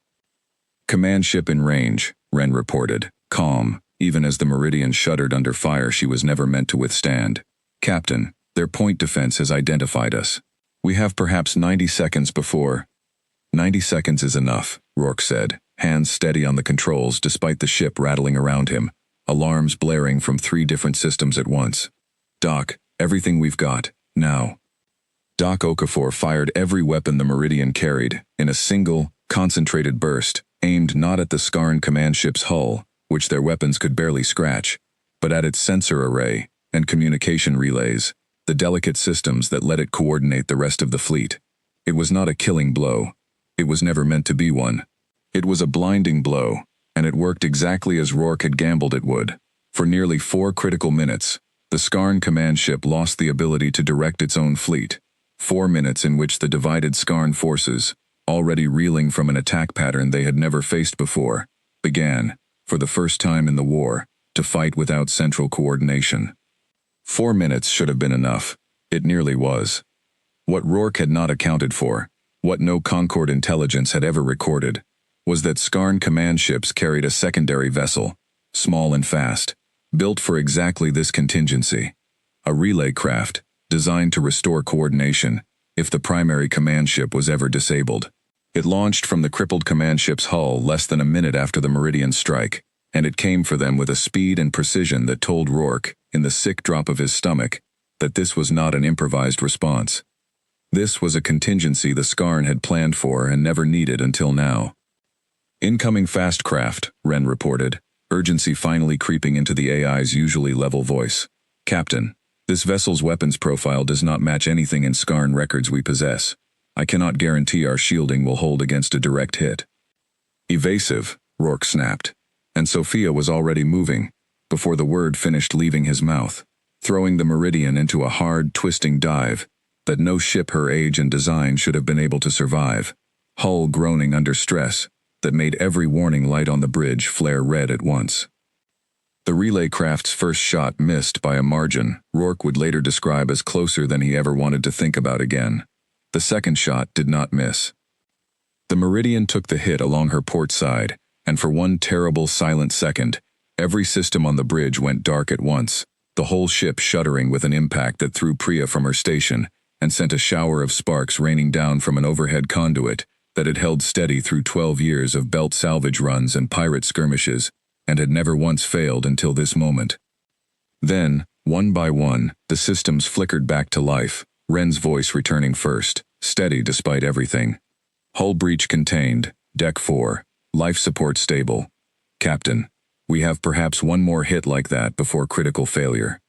"Command ship in range," Wren reported, calm, even as the Meridian shuddered under fire she was never meant to withstand. "Captain, their point defense has identified us. We have perhaps 90 seconds before—" "90 seconds is enough," Rourke said, hands steady on the controls despite the ship rattling around him, alarms blaring from 3 different systems at once. "Doc, everything we've got, now." Doc Okafor fired every weapon the Meridian carried, in a single, concentrated burst, aimed not at the Skarn command ship's hull, which their weapons could barely scratch, but at its sensor array and communication relays, the delicate systems that let it coordinate the rest of the fleet. It was not a killing blow. It was never meant to be one. It was a blinding blow, and it worked exactly as Rourke had gambled it would. For nearly 4 critical minutes, the Skarn command ship lost the ability to direct its own fleet. 4 minutes in which the divided Skarn forces, already reeling from an attack pattern they had never faced before, began, for the first time in the war, to fight without central coordination. 4 minutes should have been enough. It nearly was. What Rourke had not accounted for, what no Concord intelligence had ever recorded, was that Skarn command ships carried a secondary vessel, small and fast, built for exactly this contingency. A relay craft, designed to restore coordination if the primary command ship was ever disabled. It launched from the crippled command ship's hull less than a minute after the Meridian strike, and it came for them with a speed and precision that told Rourke, in the sick drop of his stomach, that this was not an improvised response. This was a contingency the Skarn had planned for and never needed until now. "Incoming fast craft," Wren reported, urgency finally creeping into the AI's usually level voice. "Captain, this vessel's weapons profile does not match anything in Skarn records we possess. I cannot guarantee our shielding will hold against a direct hit." "Evasive," Rourke snapped, and Sophia was already moving, before the word finished leaving his mouth, throwing the Meridian into a hard, twisting dive that no ship her age and design should have been able to survive, hull groaning under stress that made every warning light on the bridge flare red at once. The relay craft's first shot missed by a margin Rourke would later describe as closer than he ever wanted to think about again. The second shot did not miss. The Meridian took the hit along her port side, and for one terrible silent second, every system on the bridge went dark at once, the whole ship shuddering with an impact that threw Priya from her station and sent a shower of sparks raining down from an overhead conduit that had held steady through 12 years of belt salvage runs and pirate skirmishes, and had never once failed until this moment. Then, one by one, the systems flickered back to life, Wren's voice returning first, steady despite everything. "Hull breach contained, Deck 4, life support stable. Captain, we have perhaps one more hit like that before critical failure."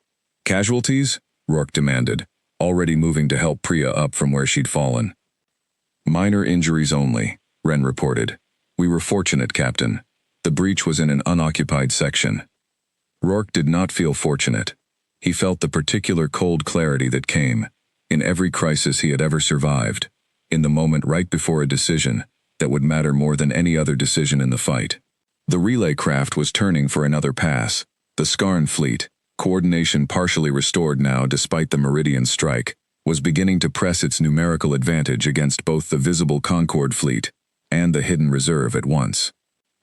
"Casualties?" Rourke demanded, already moving to help Priya up from where she'd fallen. "Minor injuries only," Wren reported. "We were fortunate, Captain. The breach was in an unoccupied section." Rourke did not feel fortunate. He felt the particular cold clarity that came, in every crisis he had ever survived, in the moment right before a decision that would matter more than any other decision in the fight. The relay craft was turning for another pass. The Skarn fleet, coordination partially restored now despite the Meridian strike, was beginning to press its numerical advantage against both the visible Concord fleet and the hidden reserve at once.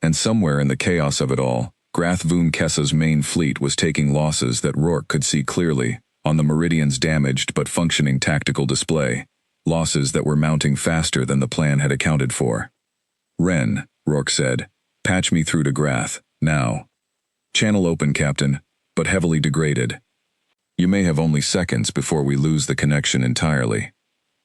And somewhere in the chaos of it all, Grath Voon Kessa's main fleet was taking losses that Rourke could see clearly on the Meridian's damaged but functioning tactical display, losses that were mounting faster than the plan had accounted for. "Wren," Rourke said, "patch me through to Grath, now." "Channel open, Captain, but heavily degraded. You may have only seconds before we lose the connection entirely."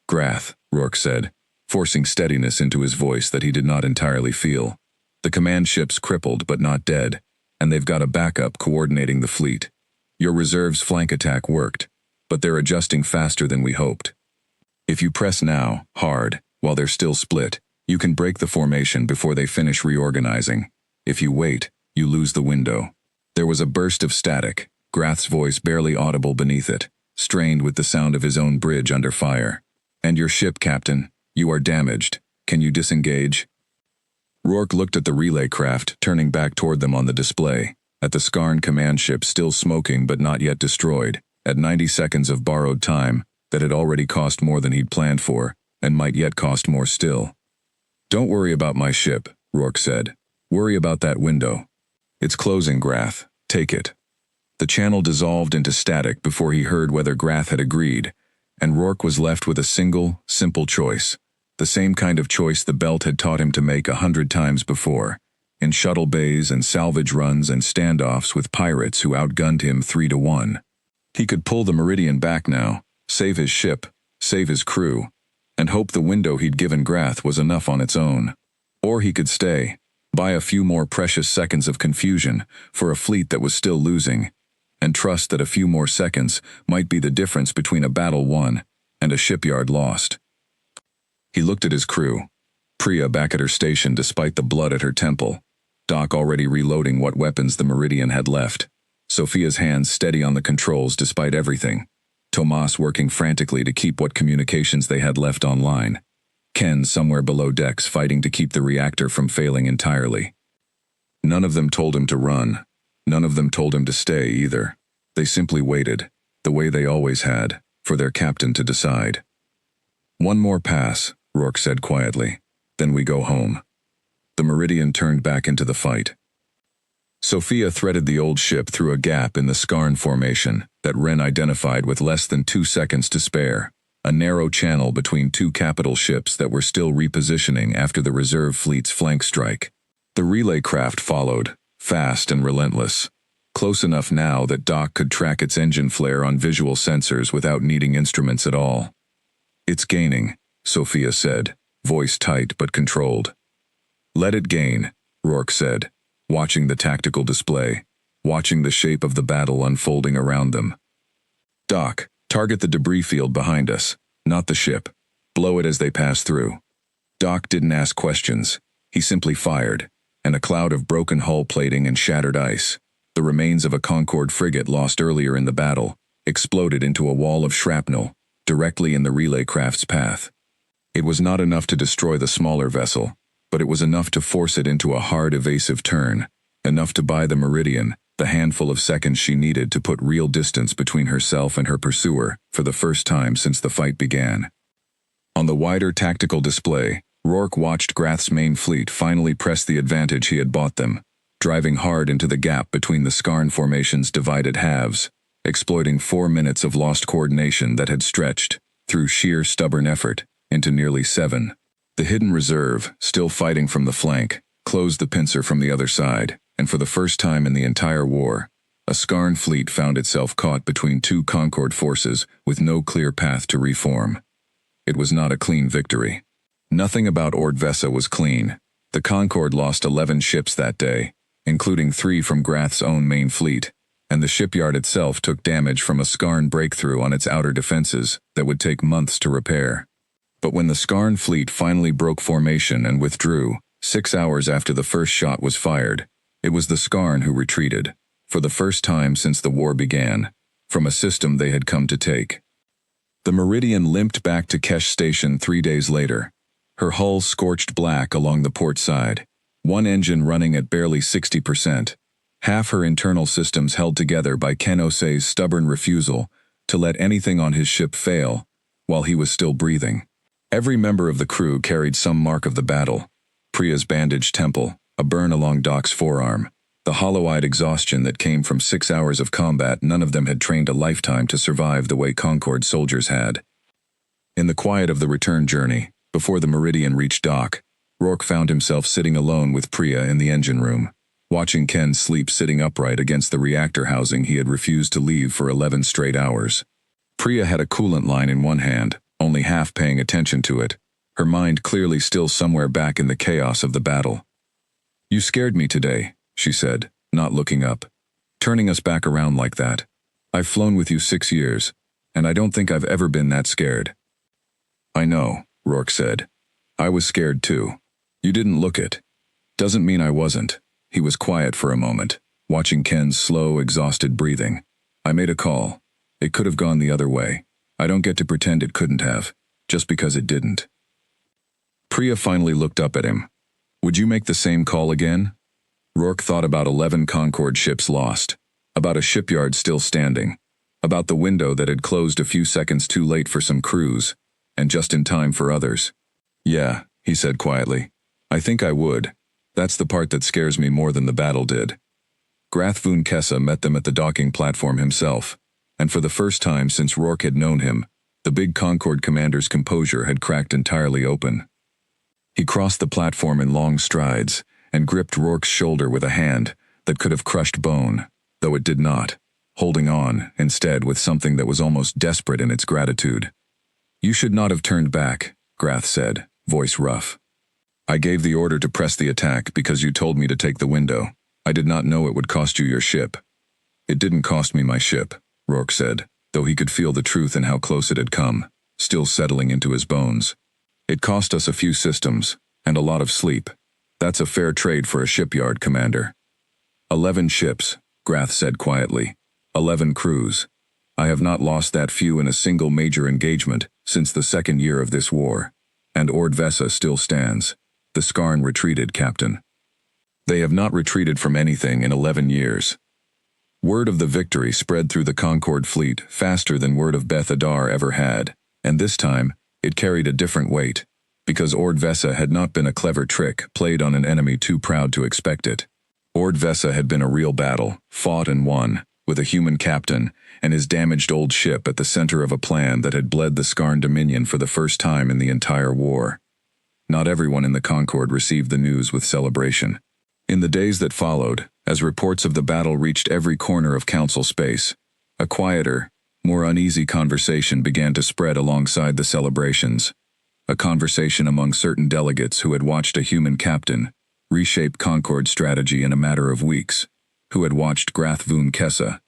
"Grath," Rourke said, forcing steadiness into his voice that he did not entirely feel. "The command ship's crippled but not dead, and they've got a backup coordinating the fleet. Your reserve's flank attack worked, but they're adjusting faster than we hoped. If you press now, hard, while they're still split, you can break the formation before they finish reorganizing. If you wait, you lose the window." There was a burst of static, Grath's voice barely audible beneath it, strained with the sound of his own bridge under fire. "And your ship, Captain, you are damaged. Can you disengage?" Rourke looked at the relay craft turning back toward them on the display, at the Skarn command ship still smoking but not yet destroyed, at 90 seconds of borrowed time that had already cost more than he'd planned for, and might yet cost more still. "Don't worry about my ship," Rourke said. "Worry about that window. It's closing, Grath. Take it." The channel dissolved into static before he heard whether Grath had agreed, and Rourke was left with a single, simple choice, the same kind of choice the belt had taught him to make 100 times before, in shuttle bays and salvage runs and standoffs with pirates who outgunned him 3-1. He could pull the Meridian back now, save his ship, save his crew, and hope the window he'd given Grath was enough on its own. Or he could stay, buy a few more precious seconds of confusion for a fleet that was still losing, and trust that a few more seconds might be the difference between a battle won and a shipyard lost. He looked at his crew, Priya back at her station despite the blood at her temple, Doc already reloading what weapons the Meridian had left, Sophia's hands steady on the controls despite everything, Tomas working frantically to keep what communications they had left online, Ken somewhere below decks fighting to keep the reactor from failing entirely. None of them told him to run. None of them told him to stay either. They simply waited, the way they always had, for their captain to decide. "One more pass," Rourke said quietly. "Then we go home." The Meridian turned back into the fight. Sophia threaded the old ship through a gap in the Scarn formation that Wren identified with less than 2 seconds to spare, a narrow channel between two capital ships that were still repositioning after the reserve fleet's flank strike. The relay craft followed, fast and relentless, close enough now that Doc could track its engine flare on visual sensors without needing instruments at all. "It's gaining," Sophia said, voice tight but controlled. "Let it gain," Rourke said, watching the tactical display, watching the shape of the battle unfolding around them. "Doc, target the debris field behind us, not the ship. Blow it as they pass through." Doc didn't ask questions. He simply fired, and a cloud of broken hull plating and shattered ice, the remains of a Concorde frigate lost earlier in the battle, exploded into a wall of shrapnel, directly in the relay craft's path. It was not enough to destroy the smaller vessel, but it was enough to force it into a hard evasive turn, enough to buy the Meridian the handful of seconds she needed to put real distance between herself and her pursuer for the first time since the fight began. On the wider tactical display, Rourke watched Grath's main fleet finally press the advantage he had bought them, driving hard into the gap between the Scarn formation's divided halves, exploiting 4 minutes of lost coordination that had stretched, through sheer stubborn effort, into nearly 7. The hidden reserve, still fighting from the flank, closed the pincer from the other side, and for the first time in the entire war, a Scarn fleet found itself caught between two Concorde forces with no clear path to reform. It was not a clean victory. Nothing about Ordvessa was clean. The Concorde lost 11 ships that day, including 3 from Grath's own main fleet, and the shipyard itself took damage from a Scarn breakthrough on its outer defenses that would take months to repair. But when the Scarn fleet finally broke formation and withdrew, 6 hours after the first shot was fired, it was the Scarn who retreated, for the first time since the war began, from a system they had come to take. The Meridian limped back to Kesh Station 3 days later, her hull scorched black along the port side, one engine running at barely 60%, half her internal systems held together by Ken Osei's stubborn refusal to let anything on his ship fail while he was still breathing. Every member of the crew carried some mark of the battle: Priya's bandaged temple, a burn along Doc's forearm, the hollow-eyed exhaustion that came from 6 hours of combat none of them had trained a lifetime to survive the way Concorde soldiers had. In the quiet of the return journey, before the Meridian reached Doc, Rourke found himself sitting alone with Priya in the engine room, watching Ken sleep sitting upright against the reactor housing he had refused to leave for 11 straight hours. Priya had a coolant line in one hand, only half paying attention to it, her mind clearly still somewhere back in the chaos of the battle. "You scared me today," she said, not looking up. "Turning us back around like that. I've flown with you 6 years, and I don't think I've ever been that scared." "I know," Rourke said. "I was scared too. You didn't look it. Doesn't mean I wasn't." He was quiet for a moment, watching Ken's slow, exhausted breathing. "I made a call. It could have gone the other way. I don't get to pretend it couldn't have, just because it didn't." Priya finally looked up at him. "Would you make the same call again?" Rourke thought about 11 Concorde ships lost, about a shipyard still standing, about the window that had closed a few seconds too late for some crews, and just in time for others. "Yeah," he said quietly. "I think I would. That's the part that scares me more than the battle did." Grath Vun Kessa met them at the docking platform himself, and for the first time since Rourke had known him, the big Concorde commander's composure had cracked entirely open. He crossed the platform in long strides and gripped Rourke's shoulder with a hand that could have crushed bone, though it did not, holding on, instead, with something that was almost desperate in its gratitude. "You should not have turned back," Grath said, voice rough. "I gave the order to press the attack because you told me to take the window. I did not know it would cost you your ship." "It didn't cost me my ship," Rourke said, though he could feel the truth in how close it had come, still settling into his bones. "It cost us a few systems, and a lot of sleep. That's a fair trade for a shipyard, Commander." 11 ships, Grath said quietly. 11 crews. I have not lost that few in a single major engagement since the second year of this war. And Ordvessa still stands. The Scarn retreated, Captain. They have not retreated from anything in 11 years. Word of the victory spread through the Concord fleet faster than word of Beth Adar ever had, and this time, it carried a different weight, because Ord Vesa had not been a clever trick played on an enemy too proud to expect it. Ord Vesa had been a real battle, fought and won, with a human captain, and his damaged old ship at the center of a plan that had bled the Skarn Dominion for the first time in the entire war. Not everyone in the Concord received the news with celebration. In the days that followed, as reports of the battle reached every corner of Council space, a quieter, more uneasy conversation began to spread alongside the celebrations. A conversation among certain delegates who had watched a human captain reshape Concord strategy in a matter of weeks, who had watched Grath Voon Kessa,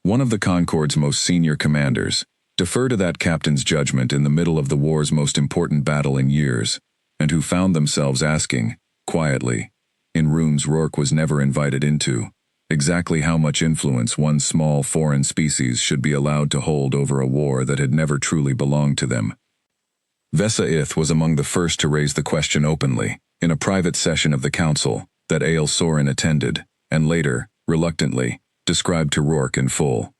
one of the Concord's most senior commanders, defer to that captain's judgment in the middle of the war's most important battle in years, and who found themselves asking, quietly, in rooms Rourke was never invited into, exactly how much influence one small foreign species should be allowed to hold over a war that had never truly belonged to them. Vesa Ith was among the first to raise the question openly, in a private session of the council that Ael Soren attended, and later, reluctantly, described to Rourke in full.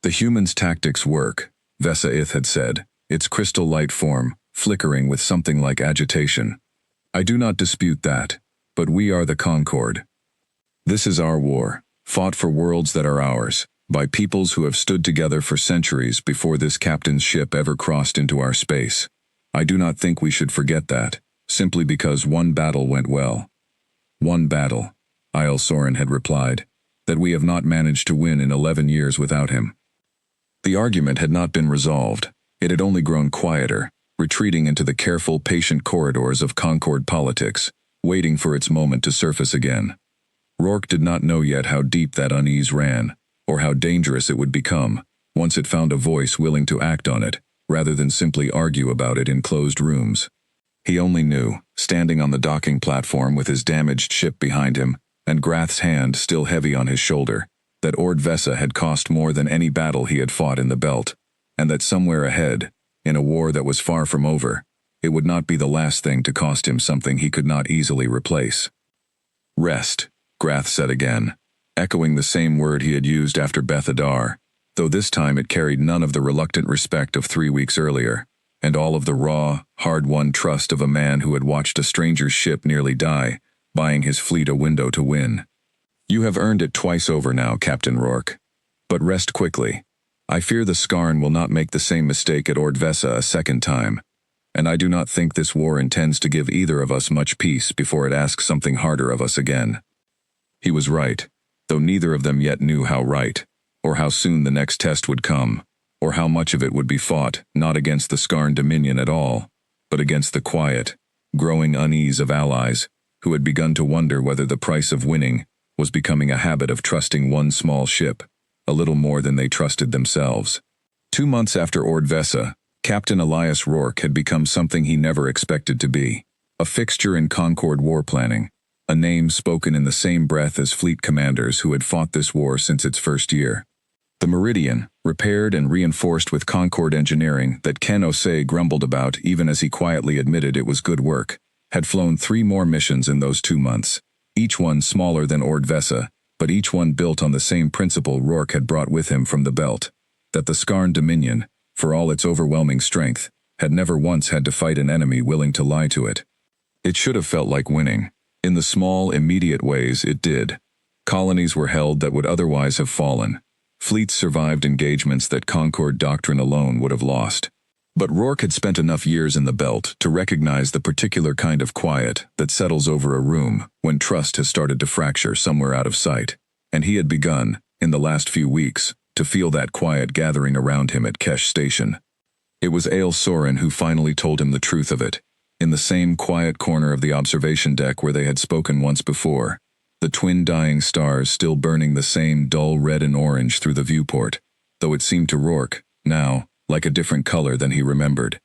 The human's tactics work, Vesa Ith had said, its crystal light form, flickering with something like agitation. I do not dispute that, but we are the Concord. This is our war, fought for worlds that are ours, by peoples who have stood together for centuries before this captain's ship ever crossed into our space. I do not think we should forget that, simply because one battle went well. One battle, Ael Soren had replied, that we have not managed to win in 11 years without him. The argument had not been resolved. It had only grown quieter, retreating into the careful, patient corridors of Concord politics, waiting for its moment to surface again. Rourke did not know yet how deep that unease ran, or how dangerous it would become, once it found a voice willing to act on it, rather than simply argue about it in closed rooms. He only knew, standing on the docking platform with his damaged ship behind him, and Grath's hand still heavy on his shoulder, that Ord Vesa had cost more than any battle he had fought in the belt, and that somewhere ahead, in a war that was far from over, it would not be the last thing to cost him something he could not easily replace. Rest, Grath said again, echoing the same word he had used after Beth Adar, though this time it carried none of the reluctant respect of 3 weeks earlier, and all of the raw, hard-won trust of a man who had watched a stranger's ship nearly die, buying his fleet a window to win. You have earned it twice over now, Captain Rourke. But rest quickly. I fear the Skarn will not make the same mistake at Ord Vesa a second time, and I do not think this war intends to give either of us much peace before it asks something harder of us again. He was right, though neither of them yet knew how right, or how soon the next test would come, or how much of it would be fought not against the Skarn Dominion at all, but against the quiet, growing unease of allies who had begun to wonder whether the price of winning was becoming a habit of trusting one small ship, a little more than they trusted themselves. 2 months after Ord Vesa, Captain Elias Rourke had become something he never expected to be, a fixture in Concord war planning, a name spoken in the same breath as fleet commanders who had fought this war since its first year. The Meridian, repaired and reinforced with Concord engineering that Ken Osei grumbled about even as he quietly admitted it was good work, had flown 3 more missions in those 2 months, each one smaller than Ord Vesa, but each one built on the same principle Rourke had brought with him from the belt, that the Skarn Dominion, for all its overwhelming strength, had never once had to fight an enemy willing to lie to it. It should have felt like winning. In the small, immediate ways it did. Colonies were held that would otherwise have fallen. Fleets survived engagements that Concord doctrine alone would have lost. But Rourke had spent enough years in the belt to recognize the particular kind of quiet that settles over a room when trust has started to fracture somewhere out of sight, and he had begun, in the last few weeks, to feel that quiet gathering around him at Kesh Station. It was Ael Soren who finally told him the truth of it, in the same quiet corner of the observation deck where they had spoken once before, the twin dying stars still burning the same dull red and orange through the viewport, though it seemed to Rourke, now, like a different color than he remembered.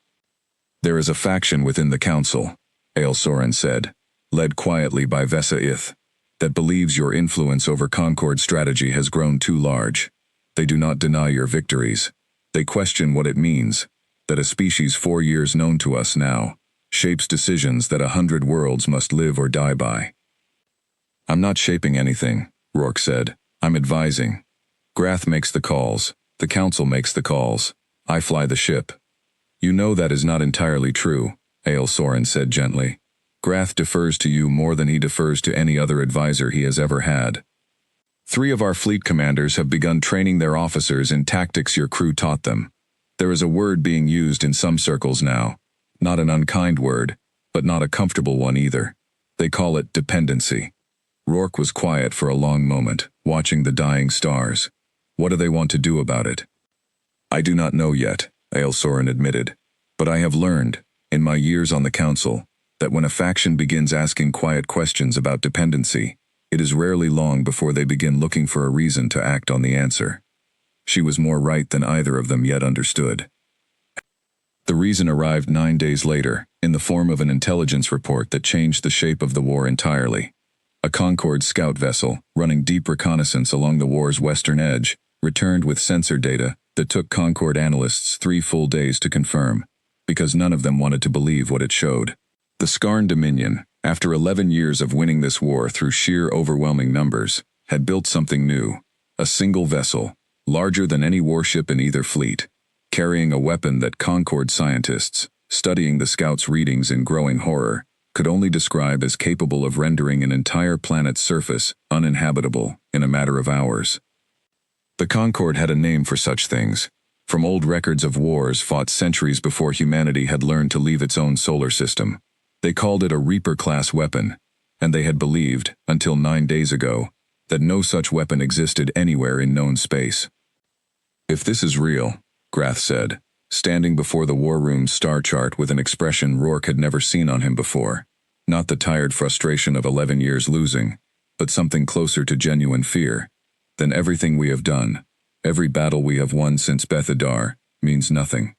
There is a faction within the council, Ael Soren said, led quietly by Vesa Ith, that believes your influence over Concord strategy has grown too large. They do not deny your victories. They question what it means, that a species 4 years known to us now, shapes decisions that 100 worlds must live or die by. I'm not shaping anything, Rourke said. I'm advising. Grath makes the calls. The Council makes the calls. I fly the ship. You know that is not entirely true, Ael Soren said gently. Grath defers to you more than he defers to any other advisor he has ever had. 3 of our fleet commanders have begun training their officers in tactics your crew taught them. There is a word being used in some circles now. Not an unkind word, but not a comfortable one either. They call it dependency. Rourke was quiet for a long moment, watching the dying stars. What do they want to do about it? I do not know yet, Ael Soren admitted. But I have learned, in my years on the Council, that when a faction begins asking quiet questions about dependency, it is rarely long before they begin looking for a reason to act on the answer. She was more right than either of them yet understood. The reason arrived 9 days later, in the form of an intelligence report that changed the shape of the war entirely. A Concord scout vessel, running deep reconnaissance along the war's western edge, returned with sensor data that took Concord analysts 3 full days to confirm, because none of them wanted to believe what it showed. The Skarn Dominion, after 11 years of winning this war through sheer overwhelming numbers, had built something new, a single vessel, larger than any warship in either fleet, carrying a weapon that Concord scientists, studying the scouts' readings in growing horror, could only describe as capable of rendering an entire planet's surface uninhabitable in a matter of hours. The Concord had a name for such things, from old records of wars fought centuries before humanity had learned to leave its own solar system. They called it a Reaper-class weapon, and they had believed, until 9 days ago, that no such weapon existed anywhere in known space. If this is real, Grath said, standing before the war room's star chart with an expression Rourke had never seen on him before, not the tired frustration of 11 years losing, but something closer to genuine fear, then everything we have done, every battle we have won since Bethadar, means nothing.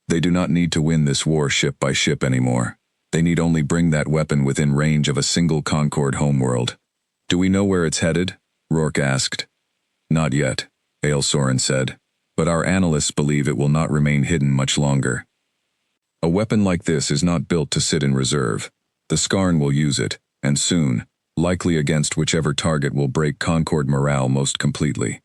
They do not need to win this war ship by ship anymore. They need only bring that weapon within range of a single Concord homeworld. Do we know where it's headed? Rourke asked. Not yet, Ael Soren said, but our analysts believe it will not remain hidden much longer. A weapon like this is not built to sit in reserve. The Skarn will use it, and soon, likely against whichever target will break Concord morale most completely.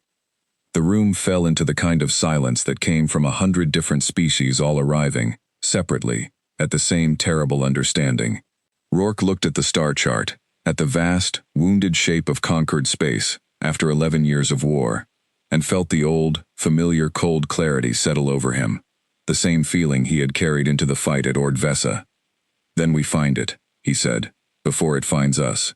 The room fell into the kind of silence that came from 100 different species all arriving, separately, at the same terrible understanding. Rourke looked at the star chart, at the vast, wounded shape of conquered space, after 11 years of war, and felt the old, familiar cold clarity settle over him, the same feeling he had carried into the fight at Ordvessa. Then we find it, he said, before it finds us.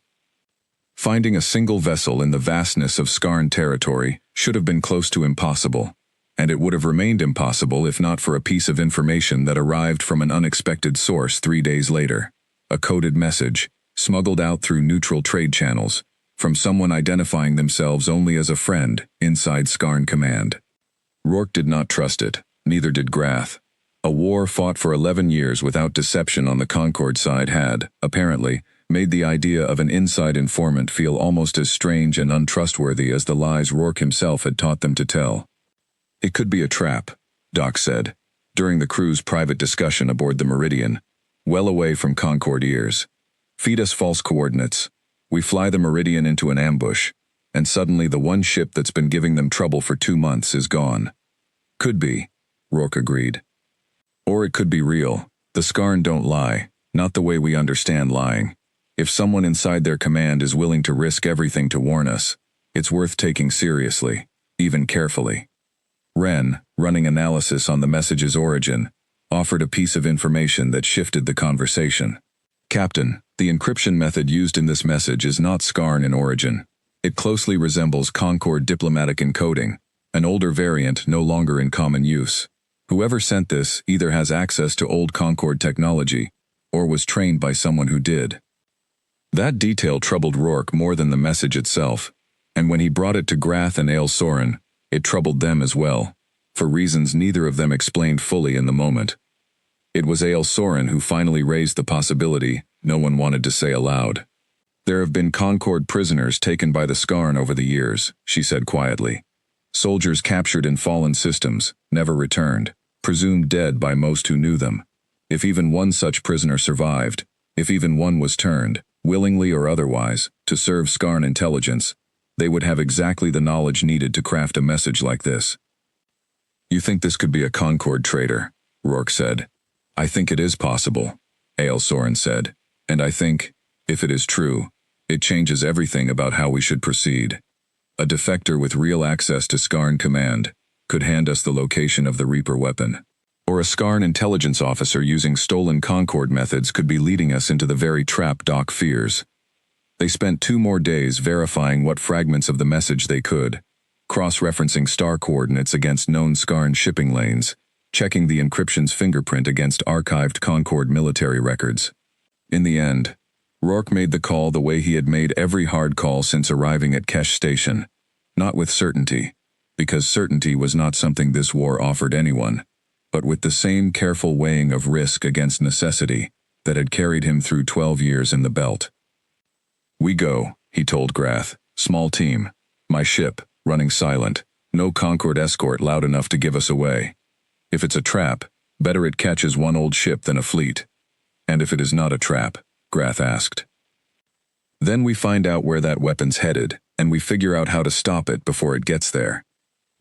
Finding a single vessel in the vastness of Skarn territory should have been close to impossible, and it would have remained impossible if not for a piece of information that arrived from an unexpected source 3 days later, a coded message, smuggled out through neutral trade channels, from someone identifying themselves only as a friend inside Skarn Command. Rourke did not trust it, neither did Grath. A war fought for 11 years without deception on the Concord side had, apparently, made the idea of an inside informant feel almost as strange and untrustworthy as the lies Rourke himself had taught them to tell. It could be a trap, Doc said, during the crew's private discussion aboard the Meridian, well away from Concord ears. Feed us false coordinates. We fly the Meridian into an ambush, and suddenly the one ship that's been giving them trouble for 2 months is gone. Could be, Rourke agreed. Or it could be real. The Skarn don't lie, not the way we understand lying. If someone inside their command is willing to risk everything to warn us, it's worth taking seriously, even carefully. Wren, running analysis on the message's origin, offered a piece of information that shifted the conversation. Captain, the encryption method used in this message is not Skarn in origin. It closely resembles Concord diplomatic encoding, an older variant no longer in common use. Whoever sent this either has access to old Concord technology, or was trained by someone who did. That detail troubled Rourke more than the message itself, and when he brought it to Grath and Ael Soren, it troubled them as well, for reasons neither of them explained fully in the moment. It was Ael Soren who finally raised the possibility no one wanted to say aloud. There have been Concord prisoners taken by the Skarn over the years, she said quietly. Soldiers captured in fallen systems, never returned, presumed dead by most who knew them. If even one such prisoner survived, if even one was turned, willingly or otherwise, to serve Skarn intelligence, they would have exactly the knowledge needed to craft a message like this. You think this could be a Concord traitor, Rourke said. I think it is possible, A.L. Soren said, and I think, if it is true, it changes everything about how we should proceed. A defector with real access to Skarn command could hand us the location of the Reaper weapon. Or a Skarn intelligence officer using stolen Concord methods could be leading us into the very trap Doc fears. They spent 2 more days verifying what fragments of the message they could, cross-referencing star coordinates against known Skarn shipping lanes, checking the encryption's fingerprint against archived Concord military records. In the end, Rourke made the call the way he had made every hard call since arriving at Kesh Station, not with certainty, because certainty was not something this war offered anyone, but with the same careful weighing of risk against necessity that had carried him through 12 years in the belt. We go, he told Grath. Small team. My ship, running silent. No Concord escort loud enough to give us away. If it's a trap, better it catches one old ship than a fleet. And if it is not a trap, Grath asked. Then we find out where that weapon's headed, and we figure out how to stop it before it gets there.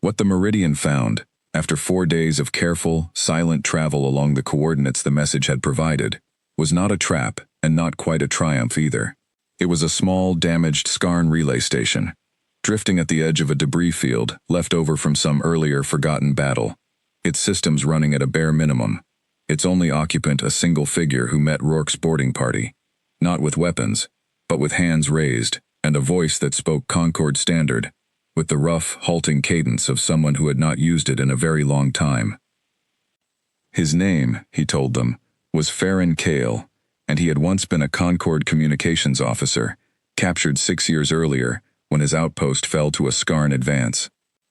What the Meridian found, after 4 days of careful, silent travel along the coordinates the message had provided, was not a trap and not quite a triumph either. It was a small, damaged Skarn relay station, drifting at the edge of a debris field left over from some earlier forgotten battle, its systems running at a bare minimum, its only occupant a single figure who met Rourke's boarding party, not with weapons, but with hands raised and a voice that spoke Concord Standard, with the rough, halting cadence of someone who had not used it in a very long time. His name, he told them, was Farron Kale, and he had once been a Concord communications officer, captured 6 years earlier when his outpost fell to a Skarn advance.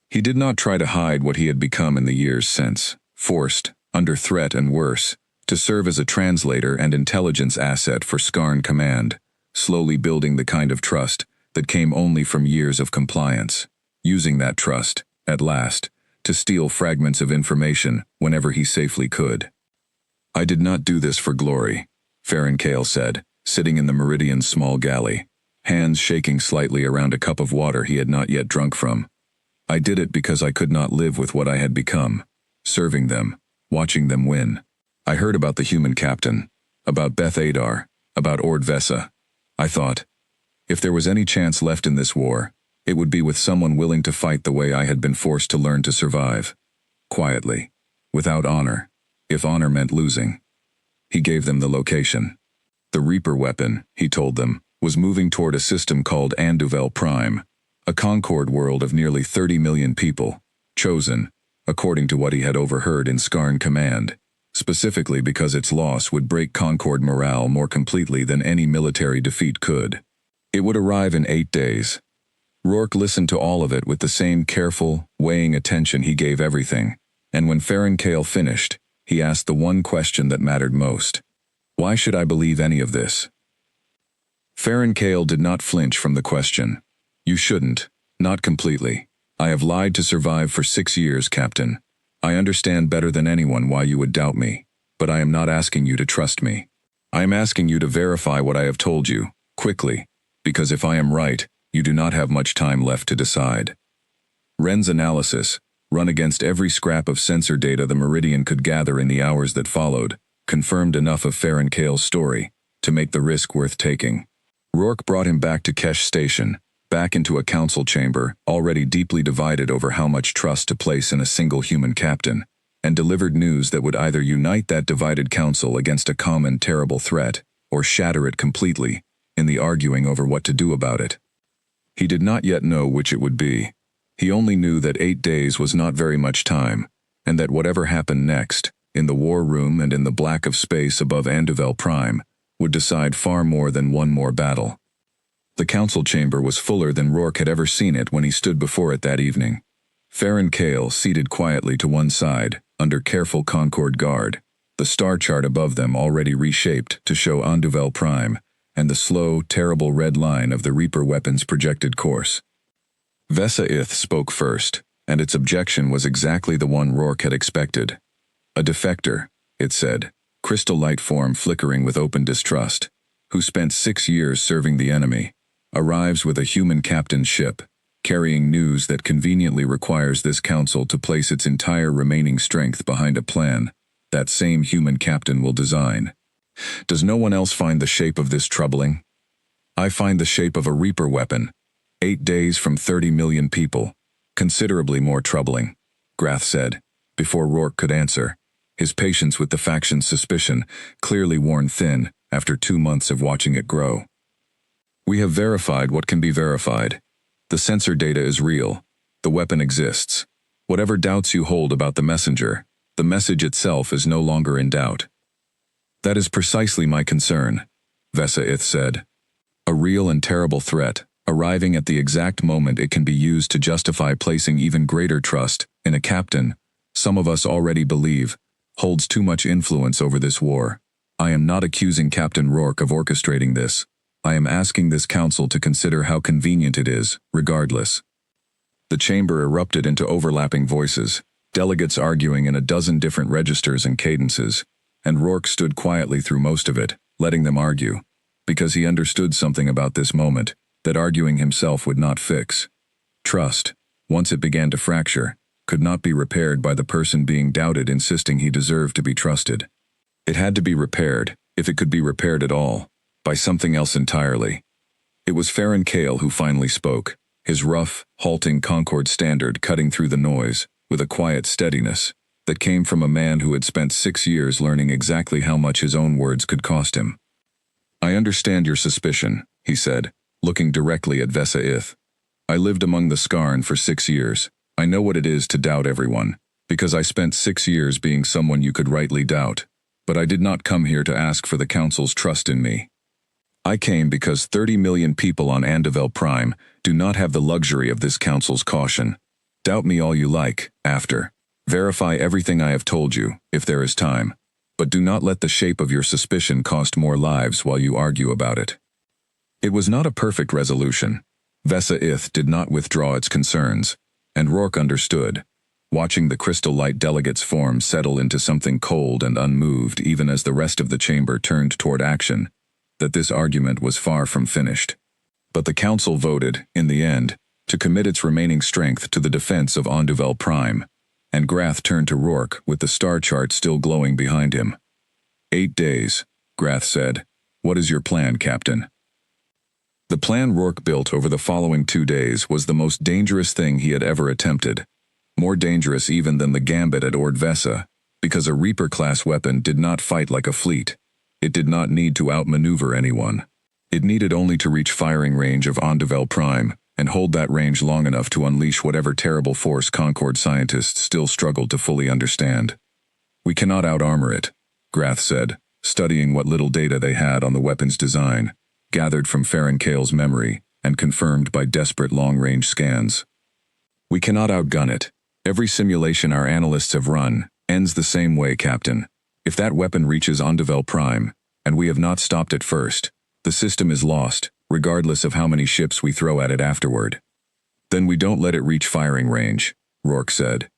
He did not try to hide what he had become in the years since, forced, under threat and worse, to serve as a translator and intelligence asset for Skarn command, slowly building the kind of trust that came only from years of compliance, using that trust, at last, to steal fragments of information whenever he safely could. I did not do this for glory, Farron Kale said, sitting in the Meridian's small galley, hands shaking slightly around a cup of water he had not yet drunk from. I did it because I could not live with what I had become, serving them, watching them win. I heard about the human captain, about Beth Adar, about Ord Vesa. I thought, if there was any chance left in this war, it would be with someone willing to fight the way I had been forced to learn to survive. Quietly, without honor, if honor meant losing. He gave them the location. The Reaper weapon, he told them, was moving toward a system called Anduvel Prime, a Concord world of nearly 30 million people, chosen, according to what he had overheard in Skarn Command, specifically because its loss would break Concord morale more completely than any military defeat could. It would arrive in 8 days. Rourke listened to all of it with the same careful, weighing attention he gave everything, and when Farron Kale finished, he asked the one question that mattered most. Why should I believe any of this? Farron Kale did not flinch from the question. You shouldn't, not completely. I have lied to survive for 6 years, Captain. I understand better than anyone why you would doubt me, but I am not asking you to trust me. I am asking you to verify what I have told you, quickly, because if I am right, you do not have much time left to decide. Wren's analysis, run against every scrap of sensor data the Meridian could gather in the hours that followed, confirmed enough of Farron Kale's story to make the risk worth taking. Rourke brought him back to Kesh Station, back into a council chamber already deeply divided over how much trust to place in a single human captain, and delivered news that would either unite that divided council against a common terrible threat, or shatter it completely, in the arguing over what to do about it. He did not yet know which it would be. He only knew that 8 days was not very much time, and that whatever happened next, in the war room and in the black of space above Anduvel Prime, would decide far more than one more battle. The council chamber was fuller than Rourke had ever seen it when he stood before it that evening. Farron Kale seated quietly to one side, under careful Concord guard, the star chart above them already reshaped to show Anduvel Prime, and the slow, terrible red line of the Reaper weapon's projected course. Vesa Ith spoke first, and its objection was exactly the one Rourke had expected. A defector, it said, crystal light form flickering with open distrust, who spent 6 years serving the enemy, arrives with a human captain's ship, carrying news that conveniently requires this council to place its entire remaining strength behind a plan that same human captain will design. Does no one else find the shape of this troubling? I find the shape of a Reaper weapon, 8 days from 30 million people, considerably more troubling, Grath said, before Rourke could answer, his patience with the faction's suspicion clearly worn thin after 2 months of watching it grow. We have verified what can be verified. The sensor data is real. The weapon exists. Whatever doubts you hold about the messenger, the message itself is no longer in doubt. That is precisely my concern, Vesa said. A real and terrible threat, arriving at the exact moment it can be used to justify placing even greater trust in a captain, some of us already believe, holds too much influence over this war. I am not accusing Captain Rourke of orchestrating this. I am asking this council to consider how convenient it is, regardless. The chamber erupted into overlapping voices, delegates arguing in a dozen different registers and cadences, and Rourke stood quietly through most of it, letting them argue, because he understood something about this moment that arguing himself would not fix. Trust, once it began to fracture, could not be repaired by the person being doubted insisting he deserved to be trusted. It had to be repaired, if it could be repaired at all, by something else entirely. It was Farron Cale who finally spoke, his rough, halting Concord standard cutting through the noise, with a quiet steadiness that came from a man who had spent 6 years learning exactly how much his own words could cost him. I understand your suspicion, he said, looking directly at Vesa. I lived among the Skarn for 6 years. I know what it is to doubt everyone, because I spent 6 years being someone you could rightly doubt, but I did not come here to ask for the Council's trust in me. I came because 30 million people on Andovel Prime do not have the luxury of this Council's caution. Doubt me all you like, after. Verify everything I have told you, if there is time, but do not let the shape of your suspicion cost more lives while you argue about it. It was not a perfect resolution. Vesa did not withdraw its concerns, and Rourke understood, watching the crystal light delegates' form settle into something cold and unmoved even as the rest of the chamber turned toward action, that this argument was far from finished. But the council voted, in the end, to commit its remaining strength to the defense of Andovel Prime, and Grath turned to Rourke with the star chart still glowing behind him. 8 days, Grath said. What is your plan, Captain? The plan Rourke built over the following 2 days was the most dangerous thing he had ever attempted, more dangerous even than the gambit at Ord Vesa, because a Reaper-class weapon did not fight like a fleet. It did not need to outmaneuver anyone. It needed only to reach firing range of Andovel Prime, and hold that range long enough to unleash whatever terrible force Concord scientists still struggled to fully understand. We cannot out-armor it, Grath said, studying what little data they had on the weapon's design, gathered from Farron Cale's memory and confirmed by desperate long-range scans. We cannot outgun it. Every simulation our analysts have run ends the same way, Captain. If that weapon reaches Andovel Prime, and we have not stopped it first, the system is lost, regardless of how many ships we throw at it afterward. Then we don't let it reach firing range, Rourke said.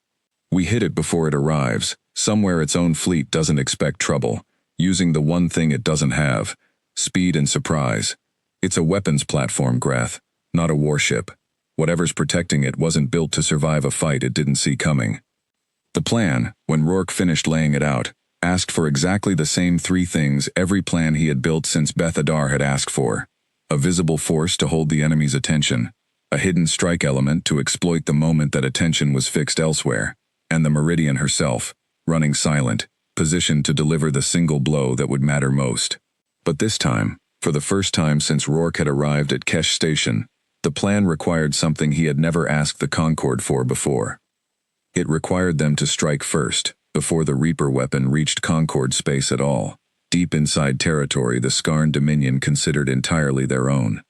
We hit it before it arrives, somewhere its own fleet doesn't expect trouble, using the one thing it doesn't have, speed and surprise. It's a weapons platform, Grath, not a warship. Whatever's protecting it wasn't built to survive a fight it didn't see coming. The plan, when Rourke finished laying it out, asked for exactly the same 3 things every plan he had built since Beth Adar had asked for. A visible force to hold the enemy's attention, a hidden strike element to exploit the moment that attention was fixed elsewhere, and the Meridian herself, running silent, positioned to deliver the single blow that would matter most. But this time, for the first time since Rourke had arrived at Kesh Station, the plan required something he had never asked the Concord for before. It required them to strike first, before the Reaper weapon reached Concord space at all, deep inside territory the Skarn Dominion considered entirely their own.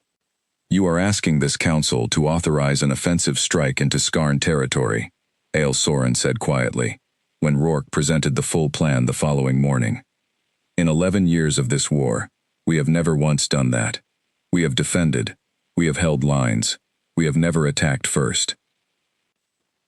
You are asking this council to authorize an offensive strike into Skarn territory, Ael Soren said quietly, when Rourke presented the full plan the following morning. In 11 years of this war, we have never once done that. We have defended. We have held lines. We have never attacked first.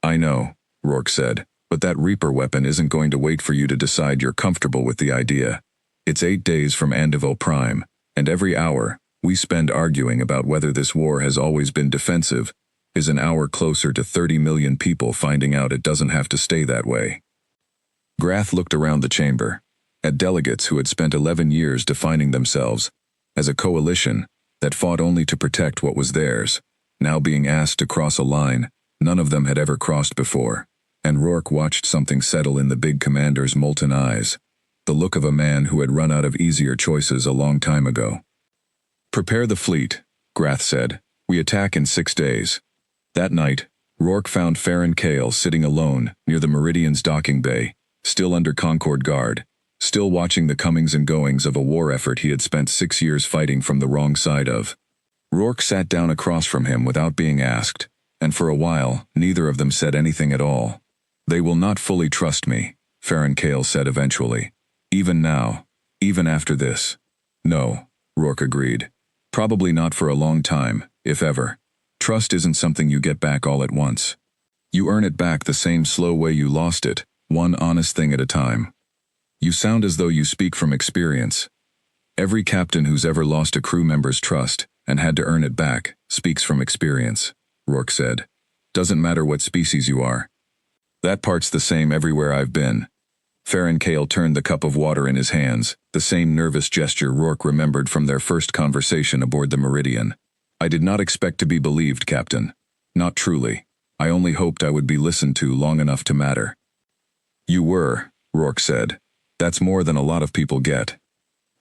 I know, Rourke said, but that Reaper weapon isn't going to wait for you to decide you're comfortable with the idea. It's 8 days from Andovel Prime, And every hour we spend arguing about whether this war has always been defensive is an hour closer to 30 million people finding out it doesn't have to stay that way. Grath looked around the chamber, at delegates who had spent 11 years defining themselves as a coalition that fought only to protect what was theirs, now being asked to cross a line none of them had ever crossed before, and Rourke watched something settle in the big commander's molten eyes, the look of a man who had run out of easier choices a long time ago. "Prepare the fleet," Grath said. "We attack in 6 days." That night, Rourke found Farron Cale sitting alone near the Meridian's docking bay, still under Concord guard, still watching the comings and goings of a war effort he had spent 6 years fighting from the wrong side of. Rourke sat down across from him without being asked, and for a while, neither of them said anything at all. "They will not fully trust me," Farron Cale said eventually. "Even now, even after this." "No," Rourke agreed. "Probably not for a long time, if ever. Trust isn't something you get back all at once. You earn it back the same slow way you lost it, one honest thing at a time." "You sound as though you speak from experience." "Every captain who's ever lost a crew member's trust and had to earn it back speaks from experience," Rourke said. "Doesn't matter what species you are. That part's the same everywhere I've been." Farron Cale turned the cup of water in his hands, the same nervous gesture Rourke remembered from their first conversation aboard the Meridian. "I did not expect to be believed, Captain. Not truly. I only hoped I would be listened to long enough to matter." "You were," Rourke said. "That's more than a lot of people get."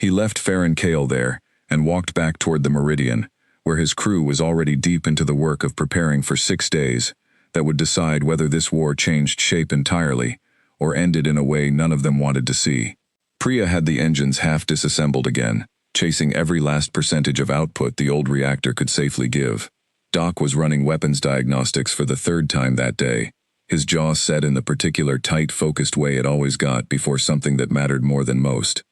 He left Farron Cale there and walked back toward the Meridian, where his crew was already deep into the work of preparing for 6 days that would decide whether this war changed shape entirely or ended in a way none of them wanted to see. Priya had the engines half disassembled again, chasing every last percentage of output the old reactor could safely give. Doc was running weapons diagnostics for the 3rd time that day, his jaw set in the particular tight, focused way it always got before something that mattered more than most.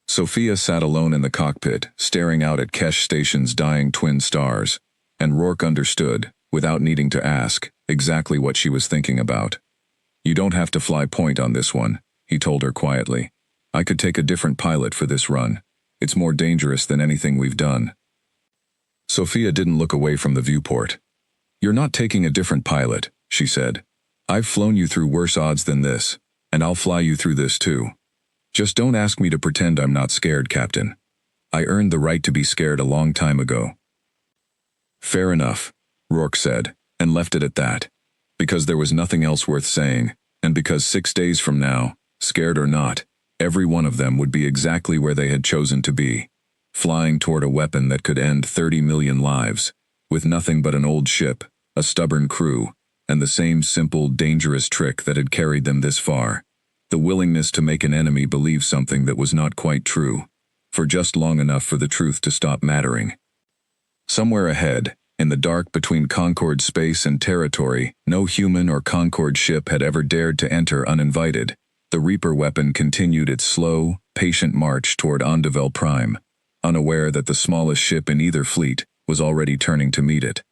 Sophia sat alone in the cockpit, staring out at Kesh Station's dying twin stars, and Rourke understood, without needing to ask, exactly what she was thinking about. "You don't have to fly point on this one," he told her quietly. "I could take a different pilot for this run. It's more dangerous than anything we've done." Sophia didn't look away from the viewport. "You're not taking a different pilot," she said. "I've flown you through worse odds than this, and I'll fly you through this too. Just don't ask me to pretend I'm not scared, Captain. I earned the right to be scared a long time ago." "Fair enough," Rourke said, and left it at that. Because there was nothing else worth saying, and because 6 days from now, scared or not, every one of them would be exactly where they had chosen to be, flying toward a weapon that could end 30 million lives, with nothing but an old ship, a stubborn crew, and the same simple, dangerous trick that had carried them this far, the willingness to make an enemy believe something that was not quite true, for just long enough for the truth to stop mattering. Somewhere ahead, in the dark between Concord space and territory no human or Concord ship had ever dared to enter uninvited, the Reaper weapon continued its slow, patient march toward Ondevel Prime, unaware that the smallest ship in either fleet was already turning to meet it.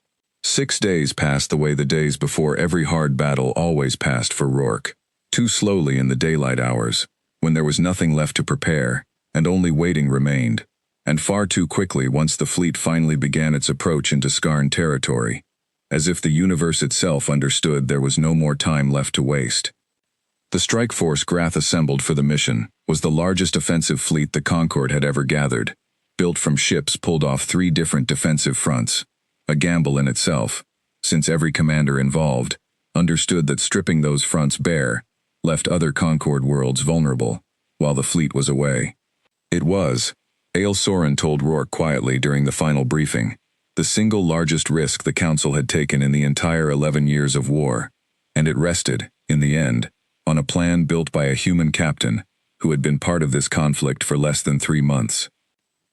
6 days passed the way the days before every hard battle always passed for Rourke, too slowly in the daylight hours, when there was nothing left to prepare, and only waiting remained, and far too quickly once the fleet finally began its approach into Skarn territory, as if the universe itself understood there was no more time left to waste. The strike force Grath assembled for the mission was the largest offensive fleet the Concord had ever gathered, built from ships pulled off 3 different defensive fronts, a gamble in itself, since every commander involved understood that stripping those fronts bare left other Concord worlds vulnerable while the fleet was away. It was, Ail Soren told Rourke quietly during the final briefing, the single largest risk the Council had taken in the entire 11 years of war, and it rested, in the end, on a plan built by a human captain who had been part of this conflict for less than 3 months.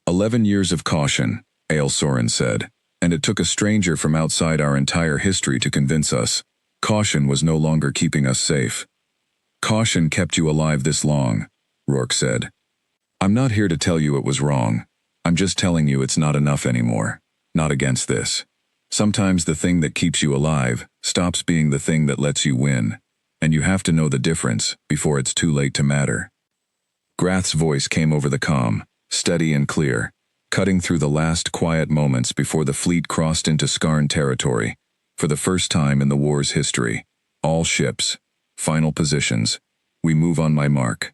11 years of caution, Ail Soren said, and it took a stranger from outside our entire history to convince us. Caution was no longer keeping us safe. "Caution kept you alive this long," Rourke said. "I'm not here to tell you it was wrong. I'm just telling you it's not enough anymore. Not against this. Sometimes the thing that keeps you alive stops being the thing that lets you win, and you have to know the difference before it's too late to matter." Grath's voice came over the comm, steady and clear. cutting through the last quiet moments before the fleet crossed into Skarn territory. For the first time in the war's history, all ships, final positions, we move on my mark.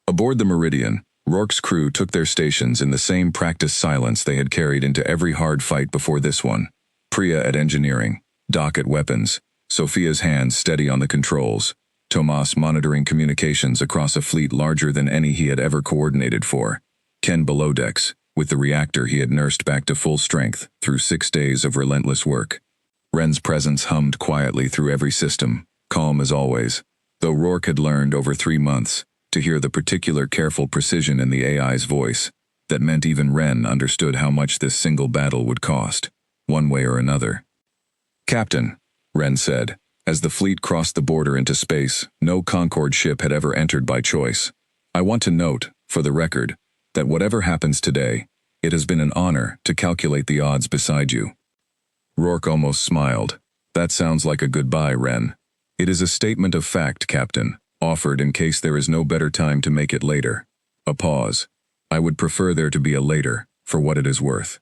Aboard the Meridian, Rourke's crew took their stations in the same practiced silence they had carried into every hard fight before this one. Priya at engineering, Doc at weapons, Sophia's hands steady on the controls, Tomas monitoring communications across a fleet larger than any he had ever coordinated for, Ken below decks, with the reactor he had nursed back to full strength through 6 days of relentless work. Ren's presence hummed quietly through every system, calm as always, though Rourke had learned over 3 months to hear the particular careful precision in the AI's voice that meant even Ren understood how much this single battle would cost, one way or another. "Captain," Ren said, as the fleet crossed the border into space no Concorde ship had ever entered by choice. "I want to note, for the record, that whatever happens today, it has been an honor to calculate the odds beside you." Rourke almost smiled. "That sounds like a goodbye, Ren." "It is a statement of fact, Captain, offered in case there is no better time to make it later." A pause. "I would prefer there to be a later, for what it is worth."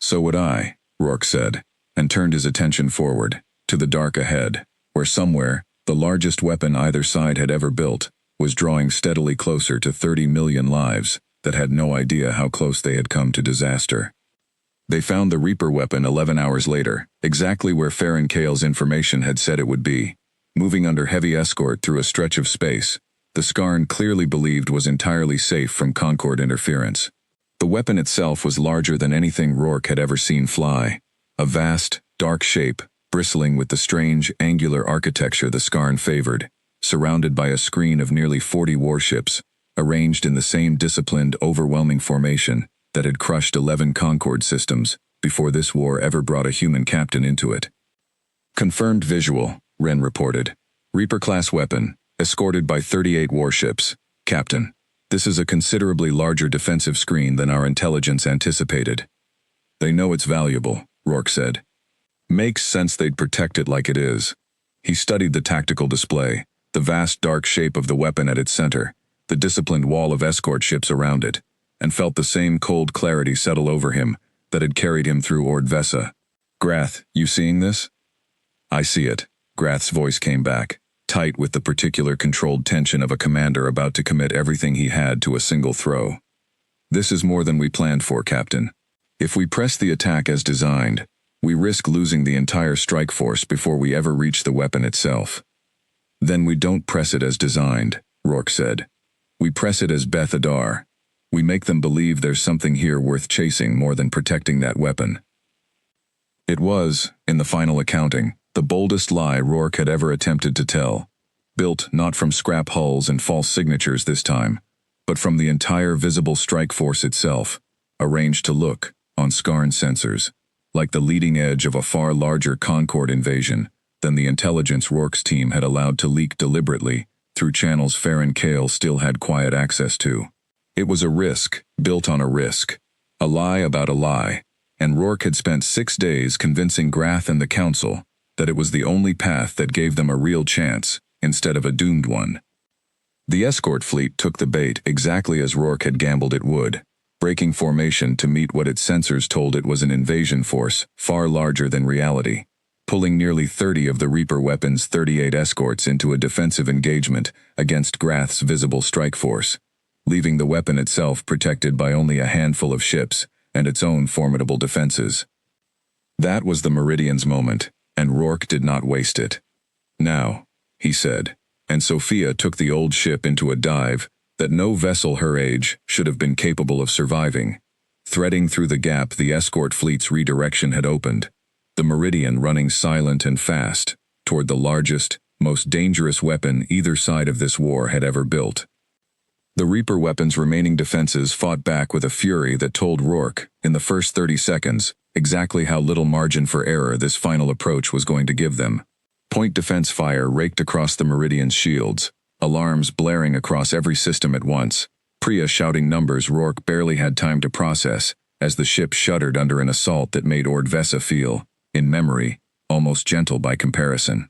"So would I," Rourke said, and turned his attention forward, to the dark ahead, where somewhere, the largest weapon either side had ever built, was drawing steadily closer to 30 million lives that had no idea how close they had come to disaster. They found the Reaper weapon 11 hours later, exactly where Farron Kale's information had said it would be. Moving under heavy escort through a stretch of space, the Skarn clearly believed was entirely safe from Concorde interference. The weapon itself was larger than anything Rourke had ever seen fly, a vast, dark shape, bristling with the strange, angular architecture the Skarn favored, surrounded by a screen of nearly 40 warships, arranged in the same disciplined, overwhelming formation that had crushed 11 Concorde systems before this war ever brought a human captain into it. "Confirmed visual," Ren reported. "Reaper-class weapon, escorted by 38 warships. Captain, this is a considerably larger defensive screen than our intelligence anticipated." "They know it's valuable," Rourke said. "Makes sense they'd protect it like it is." He studied the tactical display, the vast dark shape of the weapon at its center, the disciplined wall of escort ships around it, and felt the same cold clarity settle over him that had carried him through Ordvessa. "Grath, you seeing this?" "I see it," Grath's voice came back, tight with the particular controlled tension of a commander about to commit everything he had to a single throw. "This is more than we planned for, Captain. If we press the attack as designed, we risk losing the entire strike force before we ever reach the weapon itself." "Then we don't press it as designed," Rourke said. "We press it as Beth Adar. We make them believe there's something here worth chasing more than protecting that weapon." It was, in the final accounting, the boldest lie Rourke had ever attempted to tell, built not from scrap hulls and false signatures this time, but from the entire visible strike force itself, arranged to look, on Skarn sensors, like the leading edge of a far larger Concorde invasion than the intelligence Rourke's team had allowed to leak deliberately through channels Farron Kale still had quiet access to. It was a risk, built on a risk, a lie about a lie, and Rourke had spent 6 days convincing Grath and the Council that it was the only path that gave them a real chance, instead of a doomed one. The escort fleet took the bait exactly as Rourke had gambled it would, breaking formation to meet what its sensors told it was an invasion force far larger than reality, pulling nearly 30 of the Reaper weapon's 38 escorts into a defensive engagement against Grath's visible strike force, leaving the weapon itself protected by only a handful of ships and its own formidable defenses. That was the Meridian's moment, and Rourke did not waste it. "Now," he said, and Sophia took the old ship into a dive that no vessel her age should have been capable of surviving. Threading through the gap the escort fleet's redirection had opened, the Meridian running silent and fast toward the largest, most dangerous weapon either side of this war had ever built. The Reaper weapon's remaining defenses fought back with a fury that told Rourke, in the first 30 seconds, exactly how little margin for error this final approach was going to give them. Point defense fire raked across the Meridian's shields, alarms blaring across every system at once, Priya shouting numbers Rourke barely had time to process as the ship shuddered under an assault that made Ordvessa feel, in memory, almost gentle by comparison.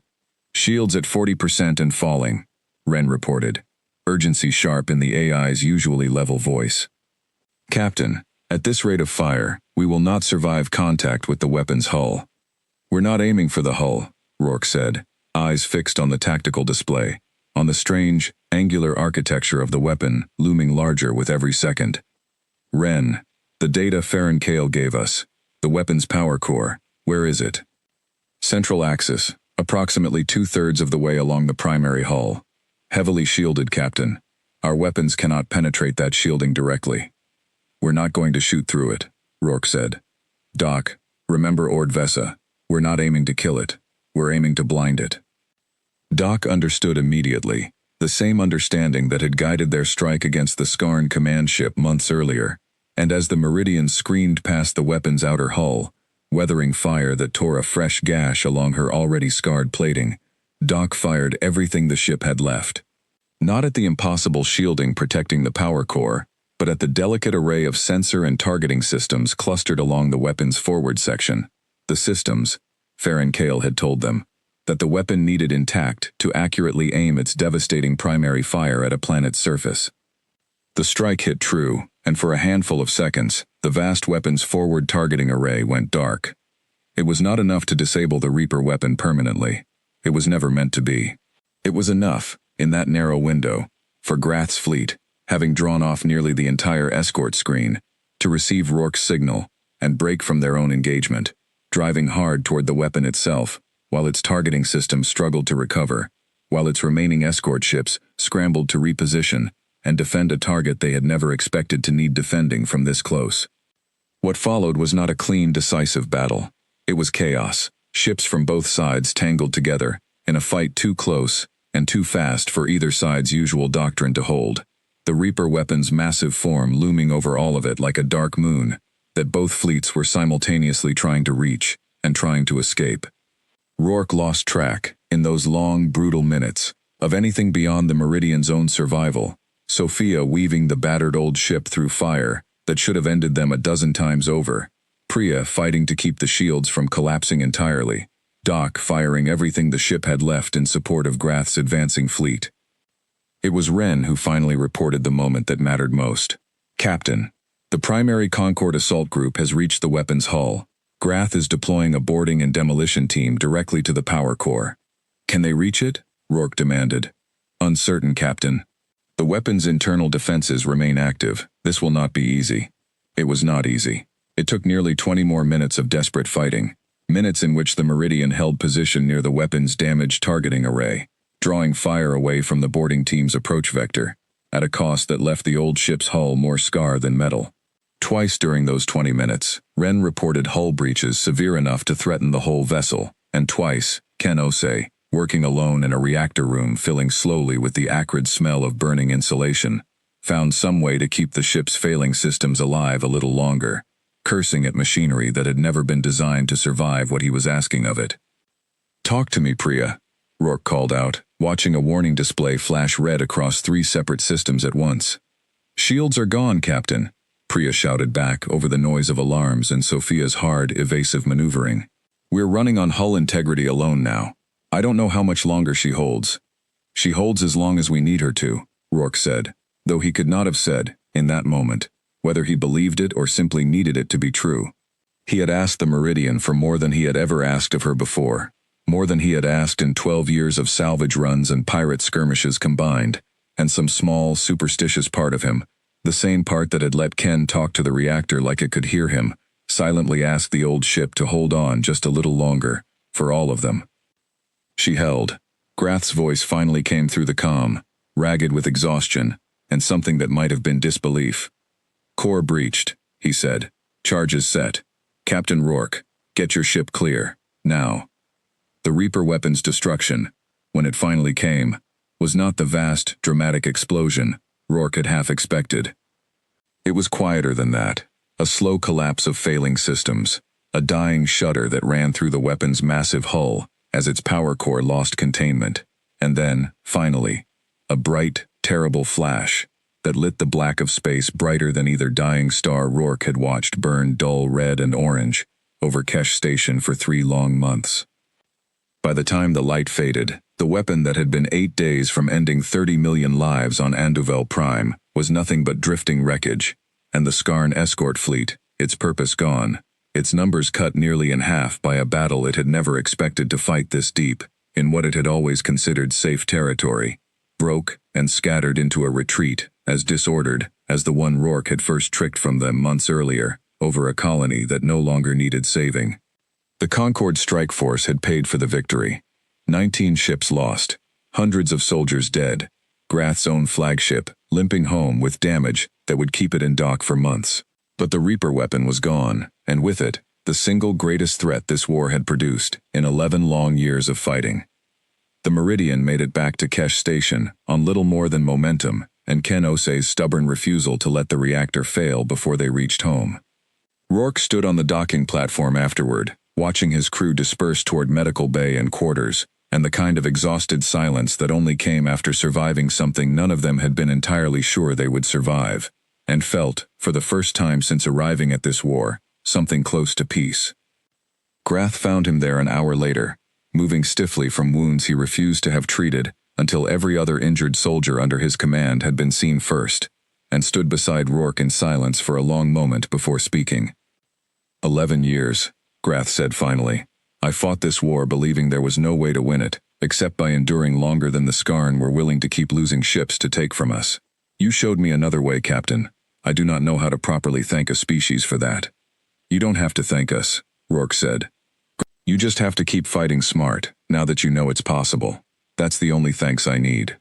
"Shields at 40% and falling," Ren reported, urgency sharp in the AI's usually level voice. Captain, at this rate of fire, we will not survive contact with the weapon's hull. We're not aiming for the hull, Rourke said, eyes fixed on the tactical display, on the strange, angular architecture of the weapon looming larger with every second. Ren, the data Farron Kale gave us, the weapon's power core, where is it? Central axis, approximately 2/3 of the way along the primary hull. Heavily shielded, Captain. Our weapons cannot penetrate that shielding directly. We're not going to shoot through it, Rourke said. Doc, remember Ordvesa, we're not aiming to kill it, we're aiming to blind it. Doc understood immediately, the same understanding that had guided their strike against the Skarn command ship months earlier, and as the Meridian screamed past the weapon's outer hull, weathering fire that tore a fresh gash along her already scarred plating, Doc fired everything the ship had left. Not at the impossible shielding protecting the power core, but at the delicate array of sensor and targeting systems clustered along the weapon's forward section. The systems, Farron Kale had told them, that the weapon needed intact to accurately aim its devastating primary fire at a planet's surface. The strike hit true, and for a handful of seconds, the vast weapon's forward targeting array went dark. It was not enough to disable the Reaper weapon permanently. It was never meant to be. It was enough, in that narrow window, for Grath's fleet, having drawn off nearly the entire escort screen, to receive Rourke's signal and break from their own engagement, driving hard toward the weapon itself, while its targeting system struggled to recover, while its remaining escort ships scrambled to reposition and defend a target they had never expected to need defending from this close. What followed was not a clean, decisive battle. It was chaos, ships from both sides tangled together, in a fight too close and too fast for either side's usual doctrine to hold. The Reaper weapon's massive form looming over all of it like a dark moon, that both fleets were simultaneously trying to reach and trying to escape. Rourke lost track, in those long, brutal minutes, of anything beyond the Meridian's own survival, Sophia weaving the battered old ship through fire that should have ended them a dozen times over, Priya fighting to keep the shields from collapsing entirely, Doc firing everything the ship had left in support of Grath's advancing fleet. It was Ren who finally reported the moment that mattered most. Captain, the primary Concord assault group has reached the weapon's hull. Grath is deploying a boarding and demolition team directly to the power core. Can they reach it? Rourke demanded. Uncertain, Captain. The weapon's internal defenses remain active. This will not be easy. It was not easy. It took nearly 20 more minutes of desperate fighting, minutes in which the Meridian held position near the weapon's damaged targeting array, drawing fire away from the boarding team's approach vector, at a cost that left the old ship's hull more scar than metal. Twice during those 20 minutes, Ren reported hull breaches severe enough to threaten the whole vessel, and twice, Ken Osei, working alone in a reactor room filling slowly with the acrid smell of burning insulation, found some way to keep the ship's failing systems alive a little longer, cursing at machinery that had never been designed to survive what he was asking of it. Talk to me, Priya, Rourke called out, watching a warning display flash red across 3 separate systems at once. Shields are gone, Captain, Priya shouted back over the noise of alarms and Sophia's hard, evasive maneuvering. We're running on hull integrity alone now. I don't know how much longer she holds. She holds as long as we need her to, Rourke said, though he could not have said, in that moment, whether he believed it or simply needed it to be true. He had asked the Meridian for more than he had ever asked of her before, more than he had asked in 12 years of salvage runs and pirate skirmishes combined, and some small, superstitious part of him, the same part that had let Ken talk to the reactor like it could hear him, silently asked the old ship to hold on just a little longer, for all of them. She held. Grath's voice finally came through the comm, ragged with exhaustion, and something that might have been disbelief. Core breached, he said. Charges set. Captain Rourke, get your ship clear, now. The Reaper weapon's destruction, when it finally came, was not the vast, dramatic explosion Rourke had half expected. It was quieter than that, a slow collapse of failing systems, a dying shudder that ran through the weapon's massive hull as its power core lost containment, and then, finally, a bright, terrible flash that lit the black of space brighter than either dying star Rourke had watched burn dull red and orange over Kesh Station for 3 long months. By the time the light faded, the weapon that had been 8 days from ending 30 million lives on Anduvel Prime was nothing but drifting wreckage, and the Skarn escort fleet, its purpose gone, its numbers cut nearly in half by a battle it had never expected to fight this deep, in what it had always considered safe territory, broke and scattered into a retreat as disordered as the one Rourke had first tricked from them months earlier, over a colony that no longer needed saving. The Concord strike force had paid for the victory. 19 ships lost, hundreds of soldiers dead, Grath's own flagship limping home with damage that would keep it in dock for months. But the Reaper weapon was gone, and with it, the single greatest threat this war had produced in 11 long years of fighting. The Meridian made it back to Kesh Station on little more than momentum, and Ken Osei's stubborn refusal to let the reactor fail before they reached home. Rourke stood on the docking platform afterward, watching his crew disperse toward medical bay and quarters, and the kind of exhausted silence that only came after surviving something none of them had been entirely sure they would survive, and felt, for the first time since arriving at this war, something close to peace. Grath found him there an hour later, moving stiffly from wounds he refused to have treated until every other injured soldier under his command had been seen first, and stood beside Rourke in silence for a long moment before speaking. 11 years, Grath said finally. I fought this war believing there was no way to win it, except by enduring longer than the Skarn were willing to keep losing ships to take from us. You showed me another way, Captain. I do not know how to properly thank a species for that. You don't have to thank us, Rourke said. You just have to keep fighting smart, now that you know it's possible. That's the only thanks I need.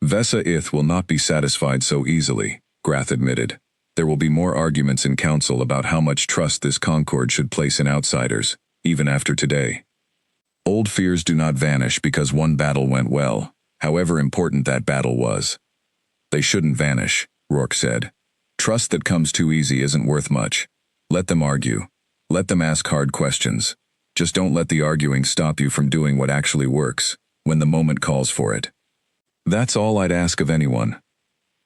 Vesa Ith will not be satisfied so easily, Grath admitted. There will be more arguments in council about how much trust this Concord should place in outsiders, even after today. Old fears do not vanish because one battle went well, however important that battle was. They shouldn't vanish, Rourke said. Trust that comes too easy isn't worth much. Let them argue. Let them ask hard questions. Just don't let the arguing stop you from doing what actually works, when the moment calls for it. That's all I'd ask of anyone.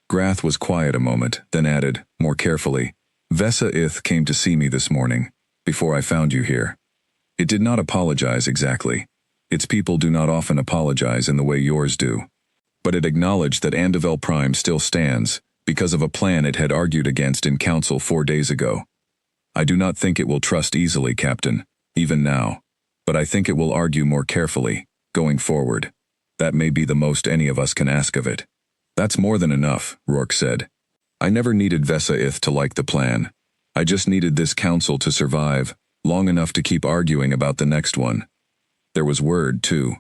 Grath was quiet a moment, then added, more carefully, Vesa Ith came to see me this morning, before I found you here. It did not apologize exactly. Its people do not often apologize in the way yours do. But it acknowledged that Andovel Prime still stands, because of a plan it had argued against in council 4 days ago. I do not think it will trust easily, Captain, even now, but I think it will argue more carefully, going forward. That may be the most any of us can ask of it. That's more than enough, Rourke said. I never needed Vesa Ith to like the plan. I just needed this council to survive, long enough to keep arguing about the next one. There was word, too,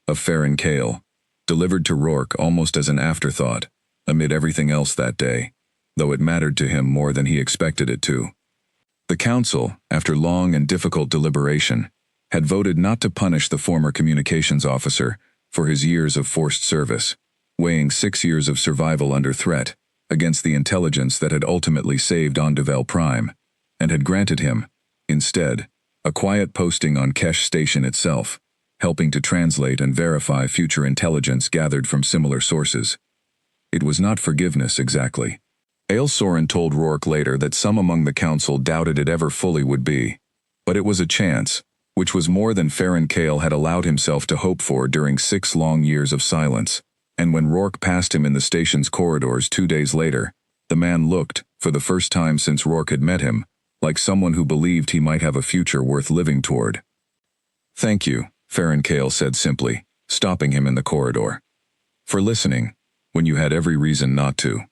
of Farron Kale, delivered to Rourke almost as an afterthought, amid everything else that day, though it mattered to him more than he expected it to. The council, after long and difficult deliberation, had voted not to punish the former communications officer for his years of forced service, weighing 6 years of survival under threat against the intelligence that had ultimately saved Andovel Prime, and had granted him, instead, a quiet posting on Kesh Station itself, helping to translate and verify future intelligence gathered from similar sources. It was not forgiveness exactly. Ailsoren told Rourke later that some among the council doubted it ever fully would be, but it was a chance, which was more than Farron Kale had allowed himself to hope for during 6 long years of silence, and when Rourke passed him in the station's corridors 2 days later, the man looked, for the first time since Rourke had met him, like someone who believed he might have a future worth living toward. Thank you, Farron Kale said simply, stopping him in the corridor. For listening, when you had every reason not to.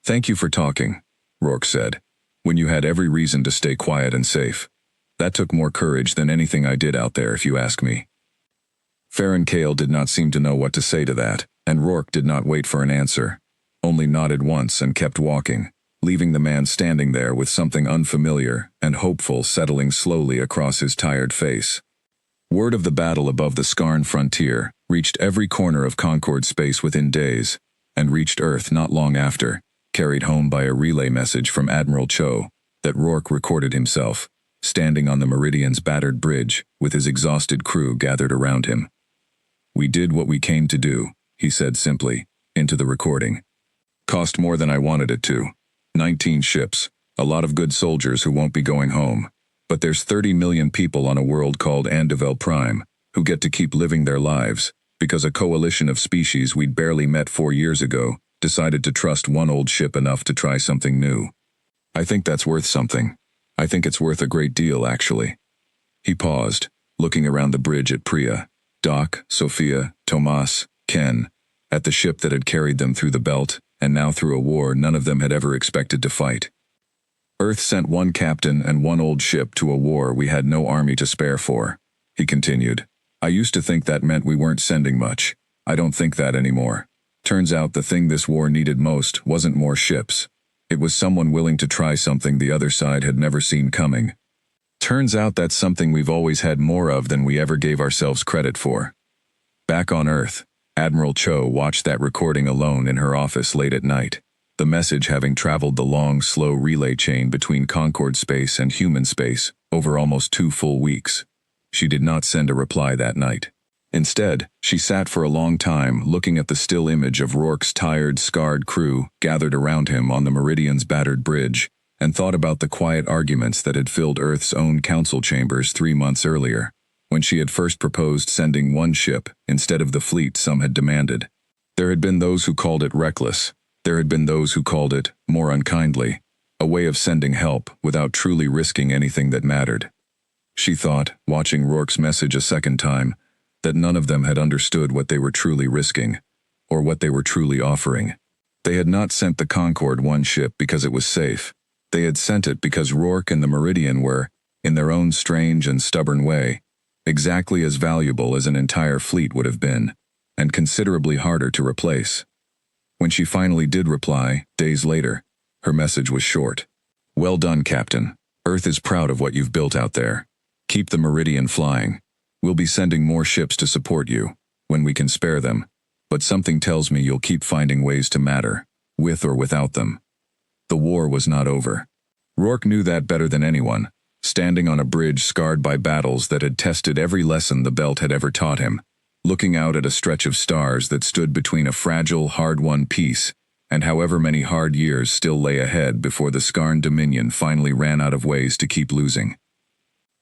Thank you for talking, Rourke said, when you had every reason to stay quiet and safe. That took more courage than anything I did out there, if you ask me. Farron Kale did not seem to know what to say to that, and Rourke did not wait for an answer, only nodded once and kept walking, leaving the man standing there with something unfamiliar and hopeful settling slowly across his tired face. Word of the battle above the Skarn frontier reached every corner of Concord space within days, and reached Earth not long after, carried home by a relay message from Admiral Cho that Rourke recorded himself, standing on the Meridian's battered bridge with his exhausted crew gathered around him. We did what we came to do, he said simply, into the recording. Cost more than I wanted it to. 19 ships, a lot of good soldiers who won't be going home. But there's 30 million people on a world called Andovel Prime who get to keep living their lives because a coalition of species we'd barely met 4 years ago decided to trust one old ship enough to try something new. I think that's worth something. I think it's worth a great deal, actually. He paused, looking around the bridge at Priya, Doc, Sophia, Tomas, Ken, at the ship that had carried them through the belt, and now through a war none of them had ever expected to fight. Earth sent one captain and one old ship to a war we had no army to spare for, he continued. I used to think that meant we weren't sending much. I don't think that anymore. Turns out the thing this war needed most wasn't more ships. It was someone willing to try something the other side had never seen coming. Turns out that's something we've always had more of than we ever gave ourselves credit for. Back on Earth, Admiral Cho watched that recording alone in her office late at night, the message having traveled the long, slow relay chain between Concord space and human space over almost 2 full weeks. She did not send a reply that night. Instead, she sat for a long time looking at the still image of Rourke's tired, scarred crew gathered around him on the Meridian's battered bridge, and thought about the quiet arguments that had filled Earth's own council chambers 3 months earlier, when she had first proposed sending one ship instead of the fleet some had demanded. There had been those who called it reckless. There had been those who called it, more unkindly, a way of sending help without truly risking anything that mattered. She thought, watching Rourke's message a second time, that none of them had understood what they were truly risking, or what they were truly offering. They had not sent the Concorde one ship because it was safe. They had sent it because Rourke and the Meridian were, in their own strange and stubborn way, exactly as valuable as an entire fleet would have been, and considerably harder to replace. When she finally did reply, days later, her message was short. Well done, Captain. Earth is proud of what you've built out there. Keep the Meridian flying. We'll be sending more ships to support you, when we can spare them, but something tells me you'll keep finding ways to matter, with or without them. The war was not over. Rourke knew that better than anyone, standing on a bridge scarred by battles that had tested every lesson the belt had ever taught him, looking out at a stretch of stars that stood between a fragile, hard-won peace and however many hard years still lay ahead before the Scarn Dominion finally ran out of ways to keep losing.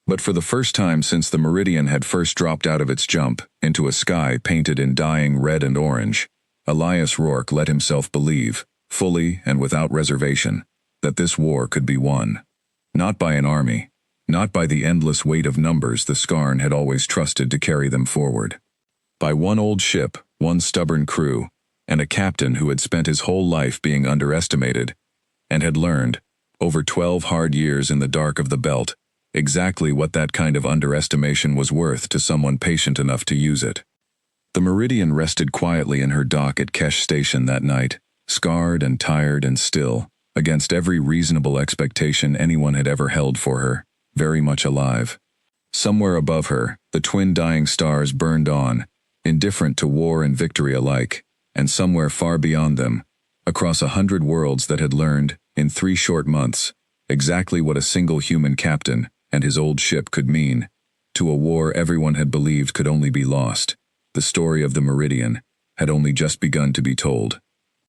But for the first time since the Meridian had first dropped out of its jump into a sky painted in dying red and orange, Elias Rourke let himself believe, fully and without reservation, that this war could be won. Not by an army, not by the endless weight of numbers the Scarn had always trusted to carry them forward. By one old ship, one stubborn crew, and a captain who had spent his whole life being underestimated, and had learned, over 12 hard years in the dark of the belt, exactly what that kind of underestimation was worth to someone patient enough to use it. The Meridian rested quietly in her dock at Kesh Station that night, scarred and tired and still, against every reasonable expectation anyone had ever held for her, very much alive. Somewhere above her, the twin dying stars burned on, indifferent to war and victory alike, and somewhere far beyond them, across 100 worlds that had learned, in 3 short months, exactly what a single human captain and his old ship could mean, to a war everyone had believed could only be lost. The story of the Meridian had only just begun to be told.